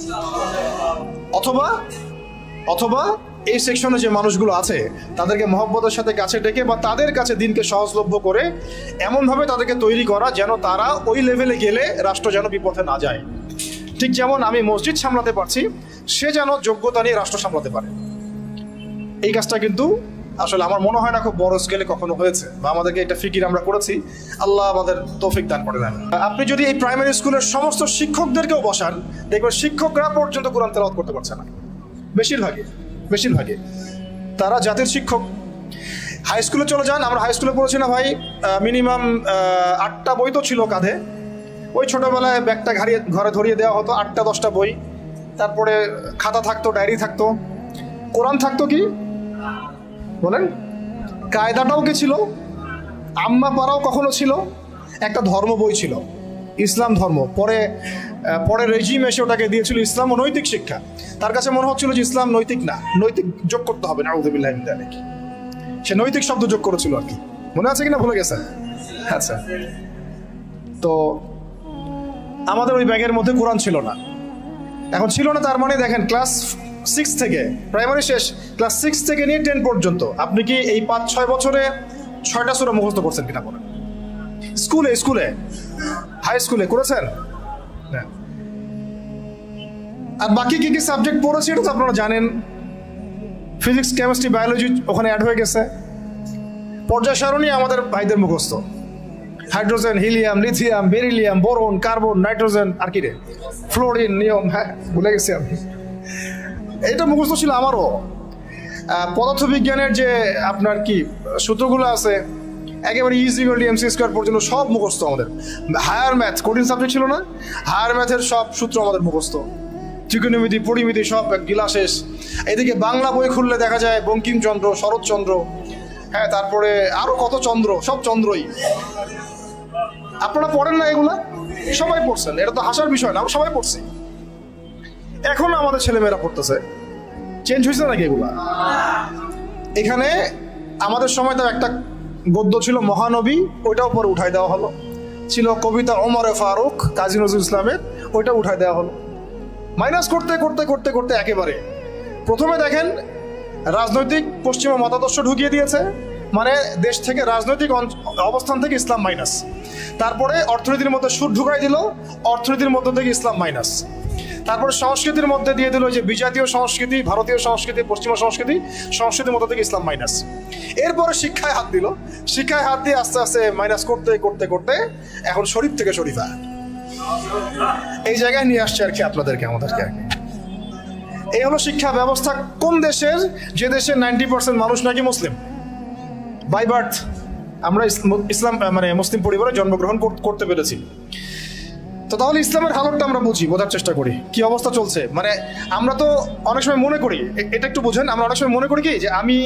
অথবা এই সেকশনে যে মানুষগুলো আছে তাদেরকে মহব্বতের সাথে কাছে ডেকে বা তাদের কাছে দিনকে সহজলভ্য করে এমনভাবে তাদেরকে তৈরি করা যেন তারা ওই লেভেলে গেলে রাষ্ট্র যেন বিপথে না যায়। ঠিক যেমন আমি মসজিদ সামলাতে পারছি, সে যেন যোগ্যতা নিয়ে রাষ্ট্র সামলাতে পারে। এই কাজটা কিন্তু আসলে আমার মনে হয় না খুব বড় স্কেলে কখনো হয়েছে, বা আমাদেরকে এটা ফিকির আমরা করেছি। আল্লাহ আমাদের তৌফিক দান করেন। আপনি যদি এই প্রাইমারি স্কুলের সমস্ত শিক্ষকদেরকেও বসান, দেখবেন শিক্ষকরা পর্যন্ত কোরআন তেলাওয়াত করতে পারছে না। বেশিরভাগে তারা জাতির শিক্ষক। হাই স্কুলে চলে যান, আমরা হাই স্কুলে পড়েছি না ভাই, মিনিমাম 8টা বই তো ছিল কাঁধে। ওই ছোটবেলায় ব্যাগটা ঘরে ধরিয়ে দেওয়া হতো, 8টা-10টা বই, তারপরে খাতা থাকতো, ডায়েরি থাকতো, কোরআন থাকতো কি বলেন, কায়দাটাও কি ছিল, আম্মা পাড়াও কখনো ছিল, একটা ধর্ম বই ছিল, ইসলাম ধর্ম। পরে পরে রেজিম এসে ওটাকে দিয়েছিল ইসলাম ও নৈতিক শিক্ষা। তার কাছে মনে হচ্ছিল যে ইসলাম নৈতিক না, নৈতিক যোগ করতে হবে, নাউযুবিল্লাহ মিন যালিক। সে নৈতিক শব্দ যোগ করেছিল আর কি, মনে আছে কিনা ভুলে গেছেন? আচ্ছা, তো আমাদের ওই ব্যাগের মধ্যে কোরআন ছিল না। এখন ছিল না তার মানে দেখেন, ক্লাস 6 থেকে, প্রাইমারি শেষ, ক্লাস 6 থেকে নিয়ে 10 পর্যন্ত আপনি কি এই 5-6 বছরে 6টা সূরা মুখস্থ করছেন কিনা বলেন? স্কুলে হাই স্কুলে করেছেন? আর বাকি কি কি সাবজেক্ট পড়েছি এটা তো আপনারা জানেন। ফিজিক্স, কেমিস্ট্রি, বায়োলজি ওখানে অ্যাড হয়ে গেছে। পর্যায় সারণী আমাদের ভাইদের মুখস্থ, hydrogen, helium, lithium, beryllium, boron, carbon, nitrogen, আর কি রে, ফ্লোরিন, নিয়ম, হ্যাঁ ভুলে গেছি আমি। এটা মুখস্থ ছিল আমারও। পদার্থবিজ্ঞানের যে আপনার কি সূত্রগুলো আছে একেবারে E=mc² পর্যন্ত সব মুখস্থ আমাদের। হায়ার ম্যাথ, কঠিন সাবজেক্ট ছিল না, হায়ার ম্যাথের সব সূত্র আমাদের মুখস্থ, ত্রিকোণমিতি, পরিমিতি সব গিলা শেষ। এদিকে বাংলা বই খুললে দেখা যায় বঙ্কিমচন্দ্র, শরৎচন্দ্র, হ্যাঁ তারপরে আরো কত চন্দ্র, সব চন্দ্রই। আপনারা পড়েন না এগুলা? সবাই পড়ছেন, এটা তো হাসার বিষয় না, আমরা সবাই পড়ছি। এখন আমাদের ছেলেমেয়েরা পড়তেছে, চেঞ্জ হয়েছে নাকি এগুলা? এখানে আমাদের সময় তো একটা গদ্য ছিল মহানবী, ওইটাও পরে উঠাই দেওয়া হলো। ছিল কবিতা ওমরে ফারুক, কাজী নজরুল ইসলামের, ওইটা উঠাই দেওয়া হলো। মাইনাস করতে করতে করতে করতে একেবারে প্রথমে দেখেন রাজনৈতিক পশ্চিমা মতাদর্শ ঢুকিয়ে দিয়েছে, মানে দেশ থেকে রাজনৈতিক অবস্থান থেকে ইসলাম মাইনাস। তারপরে অর্থনীতির মধ্যে সুদ ঢুকাই দিল, অর্থনীতির মধ্যে থেকে ইসলাম মাইনাস। তারপরে সংস্কৃতির মধ্যে দিয়ে দিল যে বিজাতীয় সংস্কৃতি, ভারতীয় সংস্কৃতি, পশ্চিমা সংস্কৃতি, সংস্কৃতির মধ্যে থেকে ইসলাম মাইনাস। এরপরে শিক্ষায় হাত দিল, শিক্ষায় হাত দিয়ে আস্তে আস্তে মাইনাস করতে করতে করতে এখন শরীফ থেকে শরীফা এই জায়গায় নিয়ে আসছে আর কি আপনাদেরকে, আমাদেরকে। এই হলো শিক্ষা ব্যবস্থা কোন দেশের? যে দেশের 90% মানুষ নাকি মুসলিম বাই বার্থ। আমরা ইসলাম মানে মুসলিম পরিবারে জন্মগ্রহণ করতে পেরেছি। তো তাহলে ইসলামের হালতটা আমরা বুঝি, বোঝার চেষ্টা করি কি অবস্থা চলছে। মানে আমরা তো অনেক সময় মনে করি, এটা একটু বুঝেন, আমরা অনেক সময় মনে করি কি যে আমি,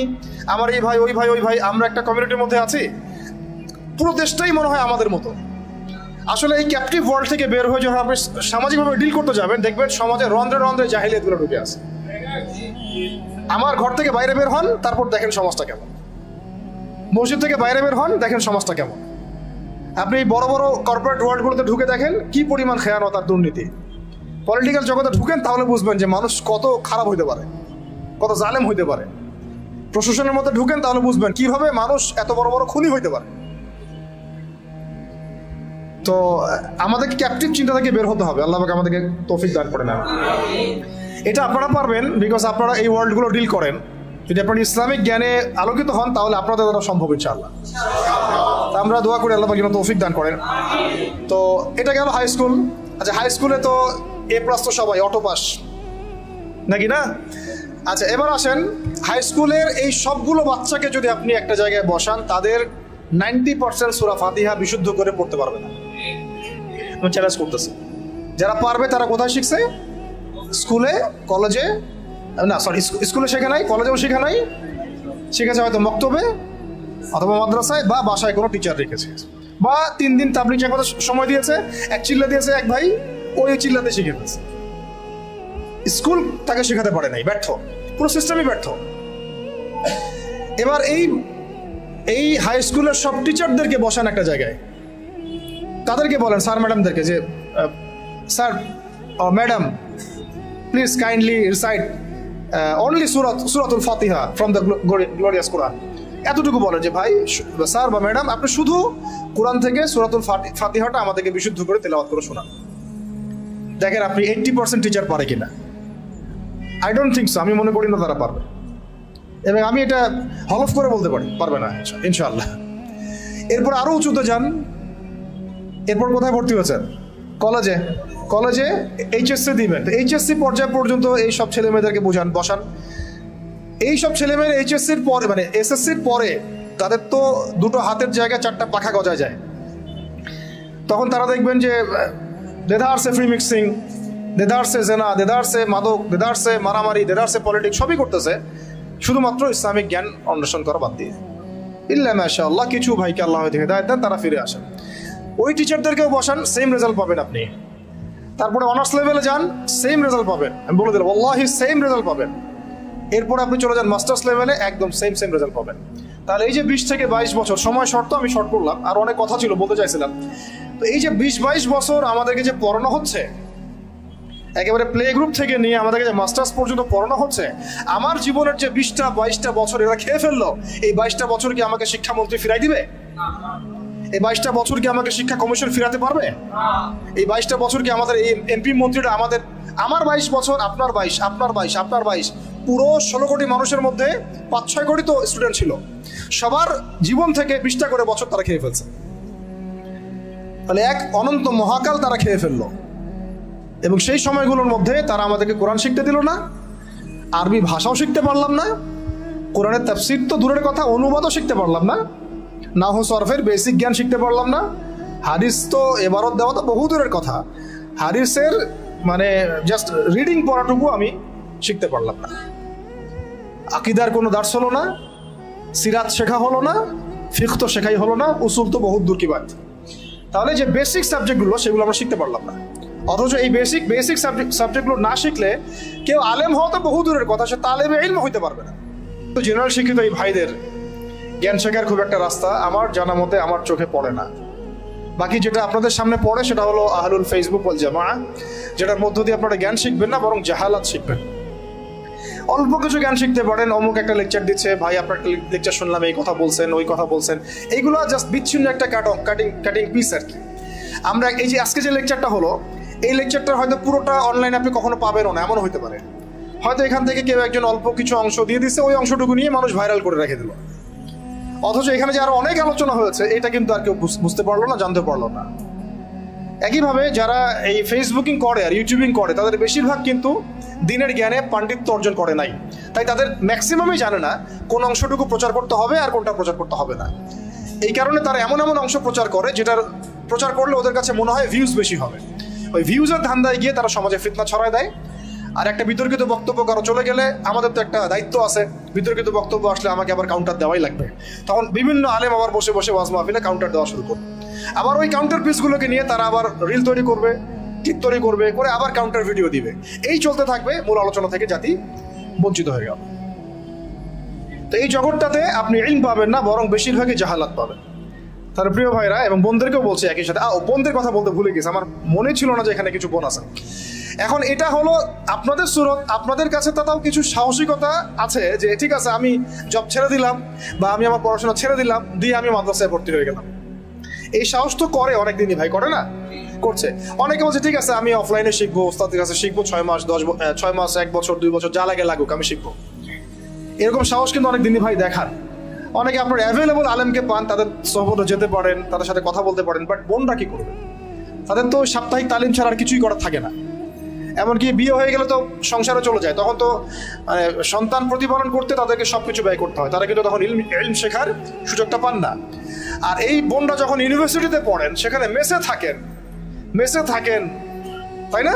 আমার এই ভাই, ওই ভাই, ওই ভাই, আমরা একটা কমিউনিটির মধ্যে আছি, পুরো দেশটাই মনে হয় আমাদের মতো। আসলে এই ক্যাপটিভ ওয়ার্ল্ড থেকে বের হয়ে যখন আপনি সামাজিকভাবে ডিল করতে যাবেন, দেখবেন সমাজে রন্ধ্রে রন্ধ্রে জাহিলিয়াতগুলো ঢুকে আছে। আমার ঘর থেকে বাইরে বের হন, তারপর দেখেন সমাজটা কেমন। মসজিদ থেকে বাইরে বের হন, দেখেন সমাজটা কেমন। আপনি বড় বড় কর্পোরেট ওয়ার্ল্ডগুলোতে ঢুকে দেখেন কি পরিমাণ খেয়ানত আর দুর্নীতি। পলিটিক্যাল জগতে ঢুকেন, তাহলে বুঝবেন যে মানুষ কত খারাপ হইতে পারে, কত জালেম হইতে পারে। প্রশাসনের মধ্যে ঢুকেন, তাহলে বুঝবেন কিভাবে মানুষ এত বড় বড় খুনি হইতে পারে। তো আমাদেরকে ক্যাপটিভ চিন্তা থেকে বের হতে হবে। আল্লাহ পাক আমাদেরকে তৌফিক দান করেন। এটা আপনারা পারবেন, বিকজ আপনারা এই ওয়ার্ল্ডগুলো ডিল করেন। যদি আপনারা ইসলামিক জ্ঞানে আলোকিত হন, তাহলে আপনাদের দ্বারা সম্ভব ইনশাআল্লাহ। আমরা দোয়া করি আল্লাহ পাক যেন তৌফিক দান করেন। তো এটা গেল হাই স্কুল। আচ্ছা, হাই স্কুলে তো A+ তো সবাই অটো পাস নাকি না? আচ্ছা, এবার আসেন হাই স্কুলের এই সবগুলো বাচ্চাকে যদি আপনি একটা জায়গায় বসান, তাদের 90% সূরা ফাতিহা বিশুদ্ধ করে পড়তে পারবে না। আমি চ্যালেঞ্জ করতেছি, যারা পারবে তারা কোথায় শিখছে? স্কুলে, কলেজে, না সরি, স্কুলে শেখা নাই, কলেজেও শেখা নাই, শিখেছে হয়তো মক্তবে অথবা মাদ্রাসায় বা বাসায় কোনো টিচার রেখেছে, বা 3 দিন তাবলীগ শেখাতে সময় দিয়েছে, এক চিল্লা দিয়েছে এক ভাই, ওই চিল্লাতে শিখে ফেলছে। স্কুল তাকে শেখাতে পারে নাই, ব্যর্থ, পুরো সিস্টেমই ব্যর্থ। এবার এই হাই স্কুলের সব টিচারদেরকে বসান একটা জায়গায়, তাদেরকে বলেন, স্যার ম্যাডামদেরকে, যে sir madam please kindly recite only সূরাতুল ফাতিহা ফ্রম দ্য গ্লোরিয়াস কোরআন। এতটুকু বলেন যে ভাই, স্যার বা ম্যাডাম, আপনি শুধু কোরআন থেকে সূরাতুল ফাতিহাটা আমাদেরকে বিশুদ্ধ করে তেলাওয়াত করে শোনান। দেখেন আপনি 80% টিচার পারে কিনা। আই ডোন্ট থিঙ্ক সো, আমি মনে করি না তারা পারবে, এবং আমি এটা হলফ করে বলতে পারি পারবে না ইনশাআল্লাহ। এরপর আরো উঁচুতে যান, এরপর কোথায় ভর্তি হয়েছেন? কলেজে। কলেজে HSC দিবেন, তো HSC পর্যায় পর্যন্ত এই সব ছেলে মেয়েদেরকে বোঝান, বসান। এই সব ছেলে মেয়েরা HSCর পরে, মানে SSCর পরে তাদের তো দুটো হাতের জায়গায় 4টা পাখা গজায় যায়। তখন তারা দেখবেন যে দেদারসে ফ্রি মিক্সিং, দেদারসে জেনা, দেদারসে মাদক, দেদারসে মারামারি, দেদারসে পলিটিক্স সবই করতেছে, শুধুমাত্র ইসলামিক জ্ঞান অন্বেষণ করা বাদ দিয়ে। ইল্লা মাশাআল্লাহ, কিছু ভাইকে আল্লাহ হয়তো হেদায়েত দেন, তারা ফিরে আসেন। ওই টিচারদেরকেও বসান, সেম রেজাল্ট পাবেন আপনি। তারপরে অনার্স লেভেলে যান, সেম রেজাল্ট পাবেন, আমি বলে দিলাম ওয়াল্লাহি সেম রেজাল্ট পাবেন। এরপর আপনি চলে যান মাস্টার্স লেভেলে, একদম সেম রেজাল্ট পাবেন। তাহলে এই যে 20 থেকে 22 বছর, সময় শর্ত আমি শর্ট করলাম, আর অনেক কথা ছিল বলতে চাইছিলাম। তো এই যে 20-22 বছর আমাদেরকে যে পড়ানো হচ্ছে, একেবারে প্লে গ্রুপ থেকে নিয়ে আমাদেরকে যে মাস্টার্স পর্যন্ত পড়ানো হচ্ছে, আমার জীবনের যে 20-22টা বছর এরা খেয়ে ফেললো, এই 22টা বছর কি আমাকে শিক্ষামন্ত্রী ফিরাই দিবে? এই 22টা বছর কি আমাকে শিক্ষা কমিশন ফিরাতে পারবে? এই 22টা বছর কি আমাদের এই এমপি মন্ত্রীরা আমার 22 বছর, আপনার 22, পুরো 16 কোটি মানুষের মধ্যে 5-6 কোটি তো স্টুডেন্ট ছিল, সবার জীবন থেকে 20টা করে বছর তারা খেয়ে ফেলছে। তাহলে এক অনন্ত মহাকাল তারা খেয়ে ফেললো, এবং সেই সময়গুলোর মধ্যে তারা আমাদেরকে কোরআন শিখতে দিল না, আরবি ভাষাও শিখতে পারলাম না, কোরআনের তাফসীর তো দূরের কথা, অনুবাদও শিখতে পারলাম না, নাহু সরফের বেসিক জ্ঞান শিখতে পারলাম না, হাদিস তো এবারত দেওয়া তো বহু দূরের কথা, হাদিসের মানে জাস্ট রিডিং পড়াটুকু আমি শিখতে পারলাম না, আকিদার কোনো দার্স হলো না, সিরাত শেখা হলো না, ফিকহ তো শেখাই হলো না, উসুল তো বহুত দূর কি বাত। তাহলে যে বেসিক সাবজেক্টগুলো সেগুলো আমরা শিখতে পারলাম না। অথচ এই বেসিক সাবজেক্টগুলো না শিখলে কেউ আলেম হওয়া তো বহু দূরের কথা, সে তালেবে ইলম হইতে পারবে না। তো জেনারেল শিক্ষিত এই ভাইদের জ্ঞান শেখার খুব একটা রাস্তা আমার জানা মতে আমার চোখে পড়ে না। বাকি যেটা আপনাদের সামনে পড়ে সেটা হলো আহলুল ফেসবুক ওয়াল জামাআহ, যেটার মধ্য দিয়ে আপনারা জ্ঞান শিখবেন না, বরং জাহালাত শিখবেন। অল্প কিছু জ্ঞান শিখতে পারেন, অমুক একটা লেকচার দিচ্ছে, ভাই আপনার একটা লেকচার শুনলাম, এই কথা বলছেন, ওই কথা বলছেন, এইগুলো জাস্ট বিচ্ছিন্ন একটা কাটিং পিস আর কি। আমরা এই যে আজকে যে লেকচারটা হলো, এই লেকচারটা হয়তো পুরোটা অনলাইনে আপনি কখনো পাবেনও না, এমন হতে পারে। হয়তো এখান থেকে কেউ একজন অল্প কিছু অংশ দিয়ে দিচ্ছে, ওই অংশটুকু নিয়ে মানুষ ভাইরাল করে রেখে দিল, অথচ এখানে যে আরো অনেক আলোচনা হয়েছে এটা কিন্তু আর কেউ বুঝতে পারলো না, জানতে পারলো না। একইভাবে যারা এই ফেসবুকিং করে আর ইউটিউবিং করে, তাদের বেশিরভাগ কিন্তু দিনের জ্ঞানে পাণ্ডিত্য অর্জন করে নাই, তাই তাদের ম্যাক্সিমামই জানে না কোন অংশটুকু প্রচার করতে হবে আর কোনটা প্রচার করতে হবে না। এই কারণে তারা এমন অংশ প্রচার করে যেটার প্রচার করলে ওদের কাছে মনে হয় ভিউজ বেশি হবে, ওই ভিউজের ধান্দায় গিয়ে তারা সমাজে ফিতনা ছড়ায় দেয়। আর একটা বিতর্কিত বক্তব্য কারো চলে গেলে আমাদের তো একটা দায়িত্ব আছে, বিতর্কিত বক্তব্য আসলে আমাকে আবার কাউন্টার দেওয়াই লাগবে। তখন বিভিন্ন আলেম আবার বসে বসে ওয়াজ মাহফিলে কাউন্টার দেওয়া শুরু করবে, আবার ওই কাউন্টার পিসগুলোকে নিয়ে তারা আবার রিল তৈরি করবে, ক্লিপ তৈরি করবে, করে আবার কাউন্টার ভিডিও দিবে। এই চলতে থাকবে, মূল আলোচনা থেকে জাতি বঞ্চিত হয়ে গেল। তো এই জগৎটাতে আপনি ইলম পাবেন না, বরং বেশিরভাগই জাহালাত পাবেন। তার প্রিয় ভাইরা এবং বোনদেরকেও বলছে একই সাথে, বোনদের কথা বলতে ভুলে গেছি, আমার মনে ছিল না যে এখানে কিছু বোন আছে। এখন এটা হলো আপনাদের সুরত, আপনাদের কাছে তাও কিছু সাহসিকতা আছে যে ঠিক আছে আমি জব ছেড়ে দিলাম বা আমি আমার পড়াশোনা ছেড়ে দিলাম, দিয়ে আমি মাদ্রাসায় ভর্তি হয়ে গেলাম। এই সাহস তো করে অনেকদিনই ভাই, করে না? করছে। অনেকে বলছে ঠিক আছে আমি অফলাইনে শিখবো, ওস্তাদের কাছে শিখবো, 6 মাস 1 বছর 2 বছর যা লাগে লাগুক আমি শিখবো। এরকম সাহস কিন্তু অনেকদিনই ভাই দেখান। অনেকে আপনার অ্যাভেলেবল আলেমকে পান, তাদের সোহবতে যেতে পারেন, তাদের সাথে কথা বলতে পারেন, বাট বোনরা কি করবে? তাদের তো সাপ্তাহিক তালিম ছাড়া আর কিছুই করার থাকে না। এমনকি বিয়ে হয়ে গেলে তো সংসারে চলে যায়, তখন তো মানে সন্তান প্রতিপালন করতে তাদেরকে সবকিছু ব্যয় করতে হয়, তারা কিন্তু তখন ইলম শেখার সুযোগটা পান না। আর এই বোনরা যখন ইউনিভার্সিটিতে পড়েন, সেখানে মেসে থাকেন, তাই না?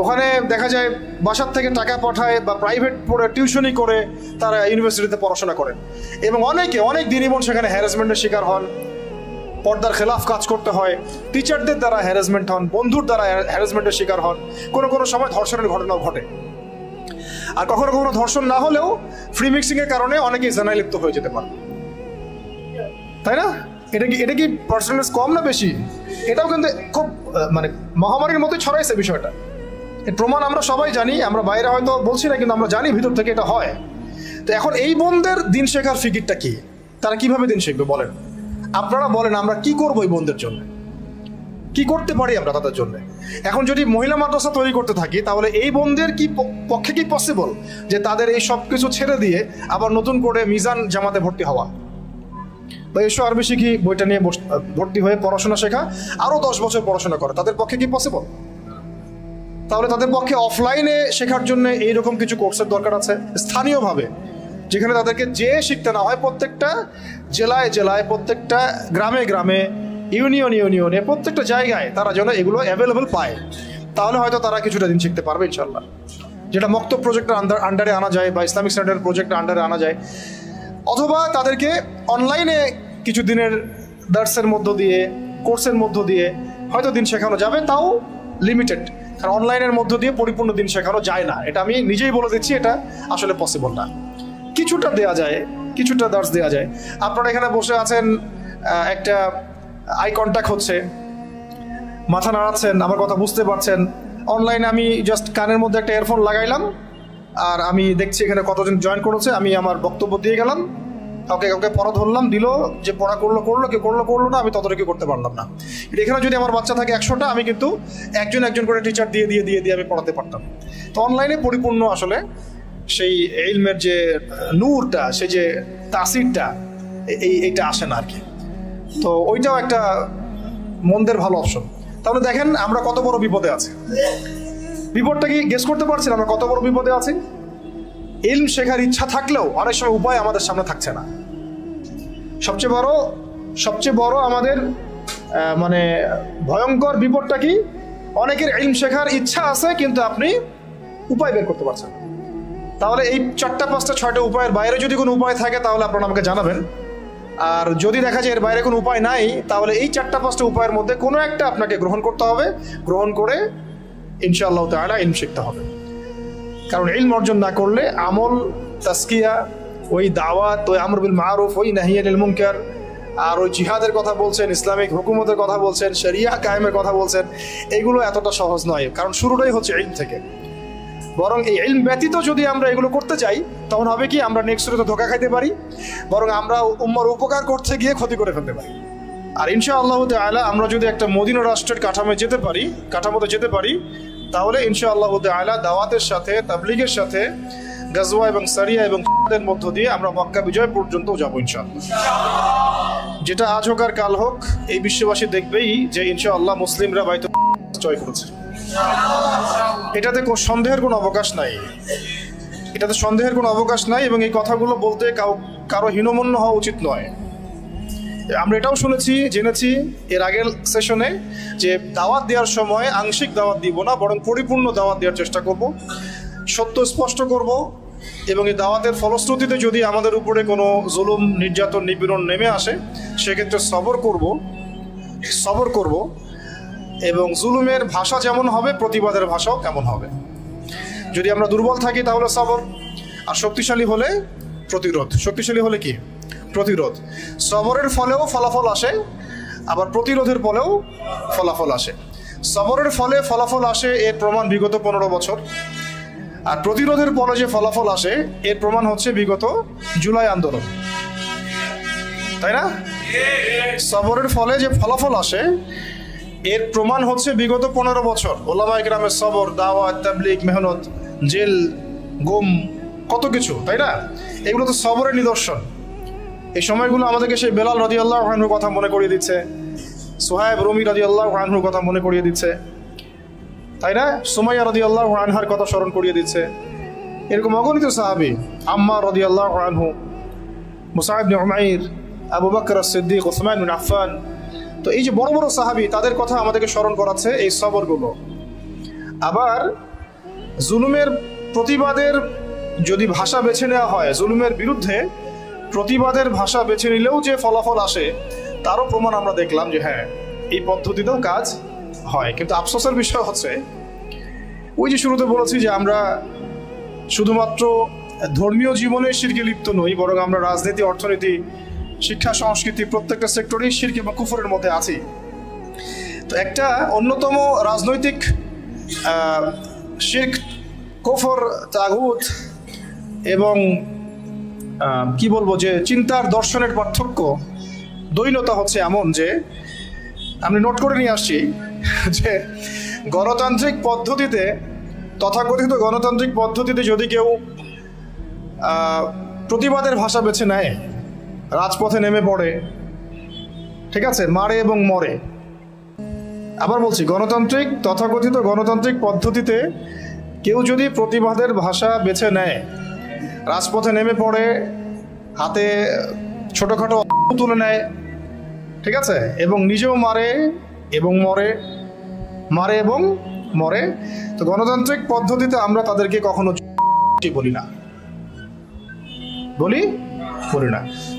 ওখানে দেখা যায় বাসার থেকে টাকা পাঠায় বা প্রাইভেট পড়ে টিউশনি করে তারা ইউনিভার্সিটিতে পড়াশোনা করেন, এবং অনেক দিনই বোন সেখানে হ্যারাসমেন্টের শিকার হন, পর্দার খেলাফ কাজ করতে হয়, টিচারদের দ্বারা হ্যারাসমেন্ট হন, বন্ধুর দ্বারা হ্যারাসমেন্টের শিকার হন, কোনো সময় ধর্ষণের ঘটনাও ঘটে। আর কখনো ধর্ষণ না হলেও ফ্রি মিক্সিং এর কারণে অনেকেই জানায় লিপ্ত হয়ে যেতে পারে, তাই না? এটা কি পার্সেন্টেজ কম না বেশি? এটাও কিন্তু খুব মানে মহামারীর মতোই ছড়াইছে বিষয়টা। এর প্রমাণ আমরা সবাই জানি, আমরা বাইরে হয়তো বলছি না, কিন্তু আমরা জানি ভিতর থেকে এটা হয়। তো এখন এই বোনদের দিন শেখার ফিকিরটা কি? তারা কিভাবে দিন শিখবে বলেন? আপনারা বলেন আমরা কি করবো এই বোনদের জন্য, কি করতে পারি আমরা তাদের জন্য? এখন যদি মহিলা মাদ্রাসা তৈরি করতে থাকি, তাহলে এই বোনদের পক্ষে কি পসিবল যে তাদের এই সব কিছু ছেড়ে দিয়ে আবার নতুন করে মিজান জামাতে ভর্তি হওয়া বা এসো আরবি শিখি বইটা নিয়ে ভর্তি হয়ে পড়াশোনা শেখা, আরো 10 বছর পড়াশোনা করা, তাদের পক্ষে কি পসিবল? তাহলে তাদের পক্ষে অফলাইনে শেখার জন্য এইরকম কিছু কোর্সের দরকার আছে স্থানীয়ভাবে, যেখানে তাদেরকে যে শিখতে না হয়, প্রত্যেকটা জেলায় প্রত্যেকটা গ্রামে ইউনিয়নে প্রত্যেকটা জায়গায় তারা যেন এগুলো অ্যাভেলেবল পায়। তাহলে হয়তো তারা কিছুটা দিন শিখতে পারবে ইনশাল্লাহ। যেটা মক্তব প্রজেক্টের আন্ডারে আনা যায় বা ইসলামিক স্ট্যান্ডার্ড প্রজেক্টের আন্ডারে আনা যায়, অথবা তাদেরকে অনলাইনে কিছু দিনের দার্সের মধ্য দিয়ে, কোর্সের মধ্য দিয়ে হয়তো দিন শেখানো যাবে, তাও লিমিটেড। কারণ অনলাইনের মধ্য দিয়ে পরিপূর্ণ দিন শেখানো যায় না, এটা আমি নিজেই বলে দিচ্ছি, এটা আসলে পসিবল না। কিছুটা দেয়া যায়, কিছুটা দার্স দেওয়া যায়। আপনারা এখানে বসে আছেন, একটা আই কন্ট্যাক্ট হচ্ছে, মাথা নাড়াচ্ছেন, আমার কথা বুঝতে পারছেন। অনলাইনে আমি জাস্ট কানের মধ্যে একটা ইয়ারফোন লাগাইলাম, আর আমি দেখছি এখানে কতজন জয়েন করেছে, আমি আমার বক্তব্য দিয়ে গেলাম, কাউকে পড়া ধরলাম, দিল, যে পড়া করলো, কে করলো না, আমি ততটুকু করতে পারলাম না। এখানে যদি আমার বাচ্চা থাকে 100টা, আমি কিন্তু একজন করে টিচার দিয়ে আমি পড়াতে পারতাম। তো অনলাইনে পরিপূর্ণ আসলে সেই ইলমের যে নূরটা, সেই যে তাসিরটা, এইটা আসে না আর কি। তো ওইটাও একটা মন্দের ভালো অপশন। তাহলে দেখেন আমরা কত বড় বিপদে আছি। বিপদটা কি গেস করতে পারছেন আমরা কত বড় বিপদে আছি? ইলম শেখার ইচ্ছা থাকলেও অনেক সময় উপায় আমাদের সামনে থাকছে না। সবচেয়ে বড় আমাদের মানে ভয়ঙ্কর বিপদটা কি? অনেকের ইলম শেখার ইচ্ছা আছে, কিন্তু আপনি উপায় বের করতে পারছেন। তাহলে এই 4টা 5টা 6টা উপায়ের বাইরে যদি কোনো উপায় থাকে তাহলে আপনারা আমাকে জানাবেন। আর যদি দেখা যায় এর বাইরে কোনো উপায় নাই, তাহলে এই 4টা 5টা উপায়ের মধ্যে কোনো একটা আপনাকে গ্রহণ করতে হবে। গ্রহণ করে ইনশাআল্লাহ তাআলা ইলম শিখতে হবে। কারণ ইলম অর্জন না করলে আমল, তাসকিয়া, ওই দাওয়াত, ওই আমর বিল মারুফ, ওই নাহি আনিল মুনকার, আর ওই জিহাদের কথা বলছেন, ইসলামিক হুকুমতের কথা বলছেন, শরিয়া কায়েমের কথা বলছেন, এগুলো এতটা সহজ নয়। কারণ শুরুটাই হচ্ছে ইলম থেকে। বরং এই ইলম ব্যতীত যদি আমরা এগুলো করতে চাই, তখন হবে কি, আমরা নেক্সট সুরতে ধোঁকা খাইতে পারি, বরং আমরা উম্মার উপকার করতে গিয়ে ক্ষতি করে ফেলতে পারি। আর ইনশাআল্লাহ তাআলা আমরা যদি একটা মদিনা রাষ্ট্রের কাঠামোতে যেতে পারি, তাহলে ইনশাআল্লাহ তাআলা দাওয়াতের সাথে, তাবলীগের সাথে, গাজওয়া এবং সারিয়া এবং এর মধ্য দিয়ে আমরা মক্কা বিজয় পর্যন্ত যাব ইনশাআল্লাহ। যেটা আজ হোক আর কাল হোক, এই বিশ্ববাসী দেখবেই যে ইনশাআল্লাহ মুসলিমরা বাইতুল জয় করেছে। এটাতে সন্দেহের কোনো অবকাশ নাই, এবং এই কথাগুলো বলতে কারো হীনমন্য হওয়া উচিত নয়। আমরা এটাও জেনেছি এর আগের সেশনে, যে দাওয়াত দেওয়ার সময় আংশিক দাওয়াত দিব না, বরং পরিপূর্ণ দাওয়াত দেওয়ার চেষ্টা করব, সত্য স্পষ্ট করব। এবং এই দাওয়াতের ফলশ্রুতিতে যদি আমাদের উপরে কোনো জুলুম, নির্যাতন, নিপীড়ন নেমে আসে, সেক্ষেত্রে সবর করব। এবং জুলুমের ভাষা যেমন হবে, প্রতিবাদের ভাষাও তেমন হবে। যদি আমরা দুর্বল থাকি তাহলে সবর, আর শক্তিশালী হলে প্রতিরোধ। শক্তিশালী হলে কি? প্রতিরোধ। সবরের ফলেও ফলাফল আসে, আবার প্রতিরোধের ফলেও ফলাফল আসে। সবরের ফলে ফলাফল আসে, এর প্রমাণ বিগত 15 বছর। আর প্রতিরোধের ফলে যে ফলাফল আসে, এর প্রমাণ হচ্ছে বিগত জুলাই আন্দোলন, তাই না? সবরের ফলে যে ফলাফল আসে, এর প্রমাণ হচ্ছে বিগত 15 বছর ওলামায়ে কেরামের সবর, দাওয়াত, তাবলীগ, মেহনত, জেল, গুম, কত কিছু, তাই না? এগুলো তো সবরের নিদর্শন। এই সময়গুলো আমাদেরকে সেই বেলাল রাদিয়াল্লাহু আনহুর কথা মনে করিয়ে দিচ্ছে, সুহাইব রুমি রাদিয়াল্লাহু আনহুর কথা মনে করিয়ে দিচ্ছে, তাই না? সুমাইয়া রাদিয়াল্লাহু আনহার কথা স্মরণ করিয়ে দিচ্ছে। এরকম অগণিত সাহাবী, আম্মার রাদিয়াল্লাহু আনহু, মুসআব ইবনে উমাইর, আবু বকর as-সিদ্দিক, উসমান বিন আফফান। তো এই যে বড় বড় সাহাবী, তাদের কথা আমাদেরকে স্মরণ করাচ্ছে এই সবরগুলো। আবার জুলুমের প্রতিবাদের যদি ভাষা বেছে নেওয়া হয়, জুলুমের বিরুদ্ধে প্রতিবাদের ভাষা বেছে নিলেও যে ফলাফল আসে, তারও প্রমাণ আমরা দেখলাম যে হ্যাঁ, এই পদ্ধতিতেও কাজ হয়। কিন্তু আফসোসের বিষয় হচ্ছে, ওই যে শুরুতে বলেছি যে আমরা শুধুমাত্র ধর্মীয় জীবনে শিরকে লিপ্ত নই, বরং আমরা রাজনীতি, অর্থনীতি, শিক্ষা, সংস্কৃতি, প্রত্যেকটা সেক্টরেই শিরক এবং কুফরের মধ্যে আছি। তো একটা অন্যতম রাজনৈতিক শিরক, কুফর, তাগুত এবং কি বলবো, যে চিন্তার দর্শনের পার্থক্য, দ্বৈনতা হচ্ছে এমন যে, আমি নোট করে নিয়ে আসছি যে গণতান্ত্রিক পদ্ধতিতে, তথাকথিত গণতান্ত্রিক পদ্ধতিতে যদি কেউ প্রতিবাদের ভাষা বেছে নেয়, রাজপথে নেমে পড়ে, ঠিক আছে, মারে এবং মরে। আবার বলছি, তথাকথিত গণতান্ত্রিক পদ্ধতিতে কেউ যদি প্রতিবাদের ভাষা বেছে নেয়, রাজপথে নেমে পড়ে, হাতে ছোটখাটো তুলে নেয়, ঠিক আছে, এবং নিজেও মারে এবং মরে, তো গণতান্ত্রিক পদ্ধতিতে আমরা তাদেরকে কখনো বলি না।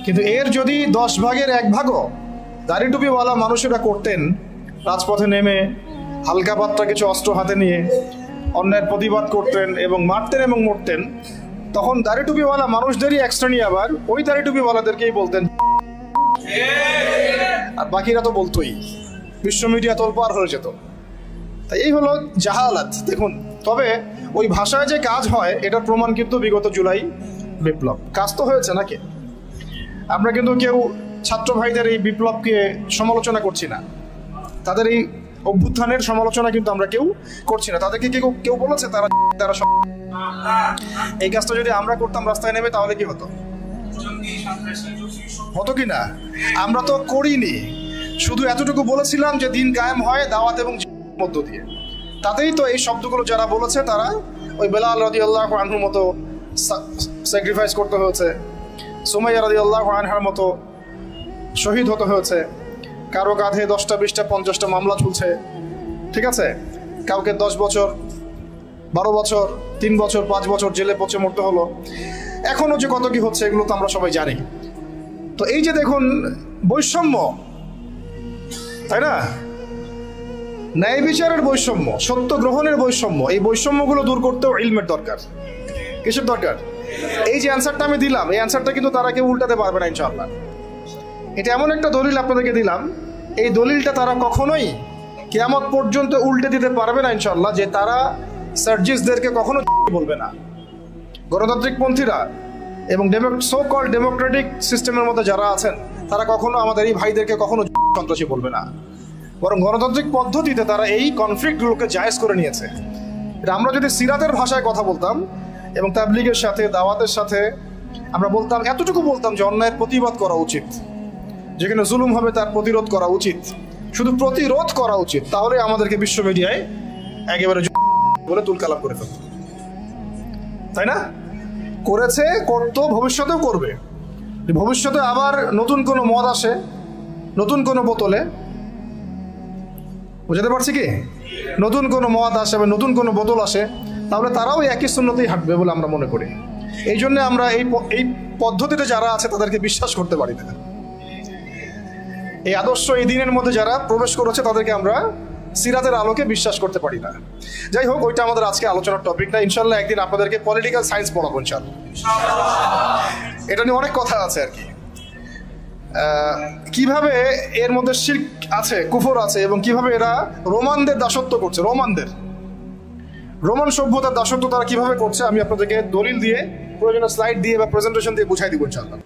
কিন্তু এর যদি 10 ভাগের 1 ভাগও দাড়ি টুপিওয়ালা মানুষেরা করতেন, রাজপথে নেমে হালকা পাতলা কিছু অস্ত্র হাতে নিয়ে অন্যায়ের প্রতিবাদ করতেন এবং মারতেন এবং মরতেন, তখন দাড়ি টুপিওয়ালা মানুষদেরই এক শ্রেণী আবার ওই দাড়ি টুপিওয়ালাদেরকেই বলতেন, আর বাকিরা তো বলতোই, বিশ্ব মিডিয়া তোলপাড় হয়ে যেত। তাই এই হলো জাহালাত। দেখুন, তবে ওই ভাষায় যে কাজ হয় এটার প্রমাণ কিন্তু বিগত জুলাই বিপ্লব। কাজ তো হয়েছে নাকি? আমরা কিন্তু কেউ ছাত্র ভাইদের এই বিপ্লবকে সমালোচনা করছি না, তাদের এই অভ্যুত্থানের সমালোচনা কিন্তু আমরা কেউ করছি না। তাদেরকে কেউ বলেছে তারা এই কাজটা যদি আমরা করতাম রাস্তায় নেমে, তাহলে কি হতো? হতো কি না? আমরা তো করিনি, শুধু এতটুকু বলেছিলাম যে দিন কায়েম হয় দাওয়াত এবং মধ্য দিয়ে। তাতেই তো এই শব্দগুলো যারা বলেছে তারা ওই বেলাল রাদিয়াল্লাহু আনহুর মতো স্যাক্রিফাইস করতে হয়েছে, সুমাইয়া রাদিয়াল্লাহু আনহার মতো শহীদ হতে হয়েছে, কারো কাঁধে 10টা 20টা 50টা মামলা চলছে, ঠিক আছে, কাউকে 10 বছর 12 বছর 3 বছর 5 বছর জেলে পচে মরতে হলো। এখনো যে কত কি হচ্ছে এগুলো তো আমরা সবাই জানি। তো এই যে দেখুন বৈষম্য, তাই না, ন্যায় বিচারের বৈষম্য, সত্য গ্রহণের বৈষম্য, এই বৈষম্যগুলো দূর করতেও ইলমের দরকার। কিসের দরকার? এই যে অ্যান্সারটা আমি দিলাম, এই অ্যান্সারটা কিন্তু তারা কেউ উল্টাতে পারবে না ইনশাআল্লাহ। এটা এমন একটা দলিল আপনাদেরকে দিলাম, এই দলিলটা তারা কখনোই কিয়ামত পর্যন্ত উল্টে দিতে পারবে না ইনশাআল্লাহ, যে তারা সার্জিসদেরকে কখনো বলবে না। গণতান্ত্রিক পন্থীরা এবং সো কল ডেমোক্রেটিক সিস্টেমের মধ্যে যারা আছেন তারা কখনো আমাদের এই ভাইদেরকে কখনো সন্ত্রাসী বলবে না, বরং গণতান্ত্রিক পদ্ধতিতে তারা এই কনফ্লিক্টগুলোকে জায়েজ করে নিয়েছে। এটা আমরা যদি সিরাতের ভাষায় কথা বলতাম এবং তাবলীগের সাথে দাওয়াতের সাথে আমরা বলতাম, এতটুকু বলতাম যে অন্যায়ের প্রতিবাদ করা উচিত, যেখানে জুলুম হবে তার প্রতিরোধ করা উচিত, শুধু প্রতিরোধ করা উচিত, তাহলে আমাদেরকে বিশ্ব মিডিয়ায় একেবারে বলে তুলকালাম করে ফেলত, তাই না? করেছে, করতো, ভবিষ্যতেও করবে। ভবিষ্যতে আবার নতুন কোনো মদ আসে, নতুন কোনো বোতলে, বুঝতে পারছি কি, নতুন কোনো মদ আসে বা নতুন কোনো বোতল আসে, তাহলে তারাও একই সুন্নতেই হাঁটবে বলে আমরা মনে করি। এই জন্য আমরা এই পদ্ধতিতে যারা আছে তাদেরকে বিশ্বাস করতে পারি না। এই আদর্শ, এই দিনের মধ্যে যারা প্রবেশ করেছে তাদেরকে আমরা সিরাতের আলোকে বিশ্বাস করতে পারি না। যাই হোক, ওইটা আমাদের আজকে আলোচনার টপিক না। ইনশাল্লাহ একদিন আপনাদেরকে পলিটিক্যাল সায়েন্স পড়াবো ইনশাল্লাহ। এটা নিয়ে অনেক কথা আছে আর কি, কিভাবে এর মধ্যে শিরক আছে, কুফর আছে, এবং কিভাবে এরা রোমানদের দাসত্ব করছে, রোমান সভ্যতার দাসত্ব তারা কিভাবে করছে, আমি আপনাদেরকে দলিল দিয়ে, প্রয়োজনীয় স্লাইড দিয়ে বা প্রেজেন্টেশন দিয়ে বুঝাই দিব ইনশাল্লাহ।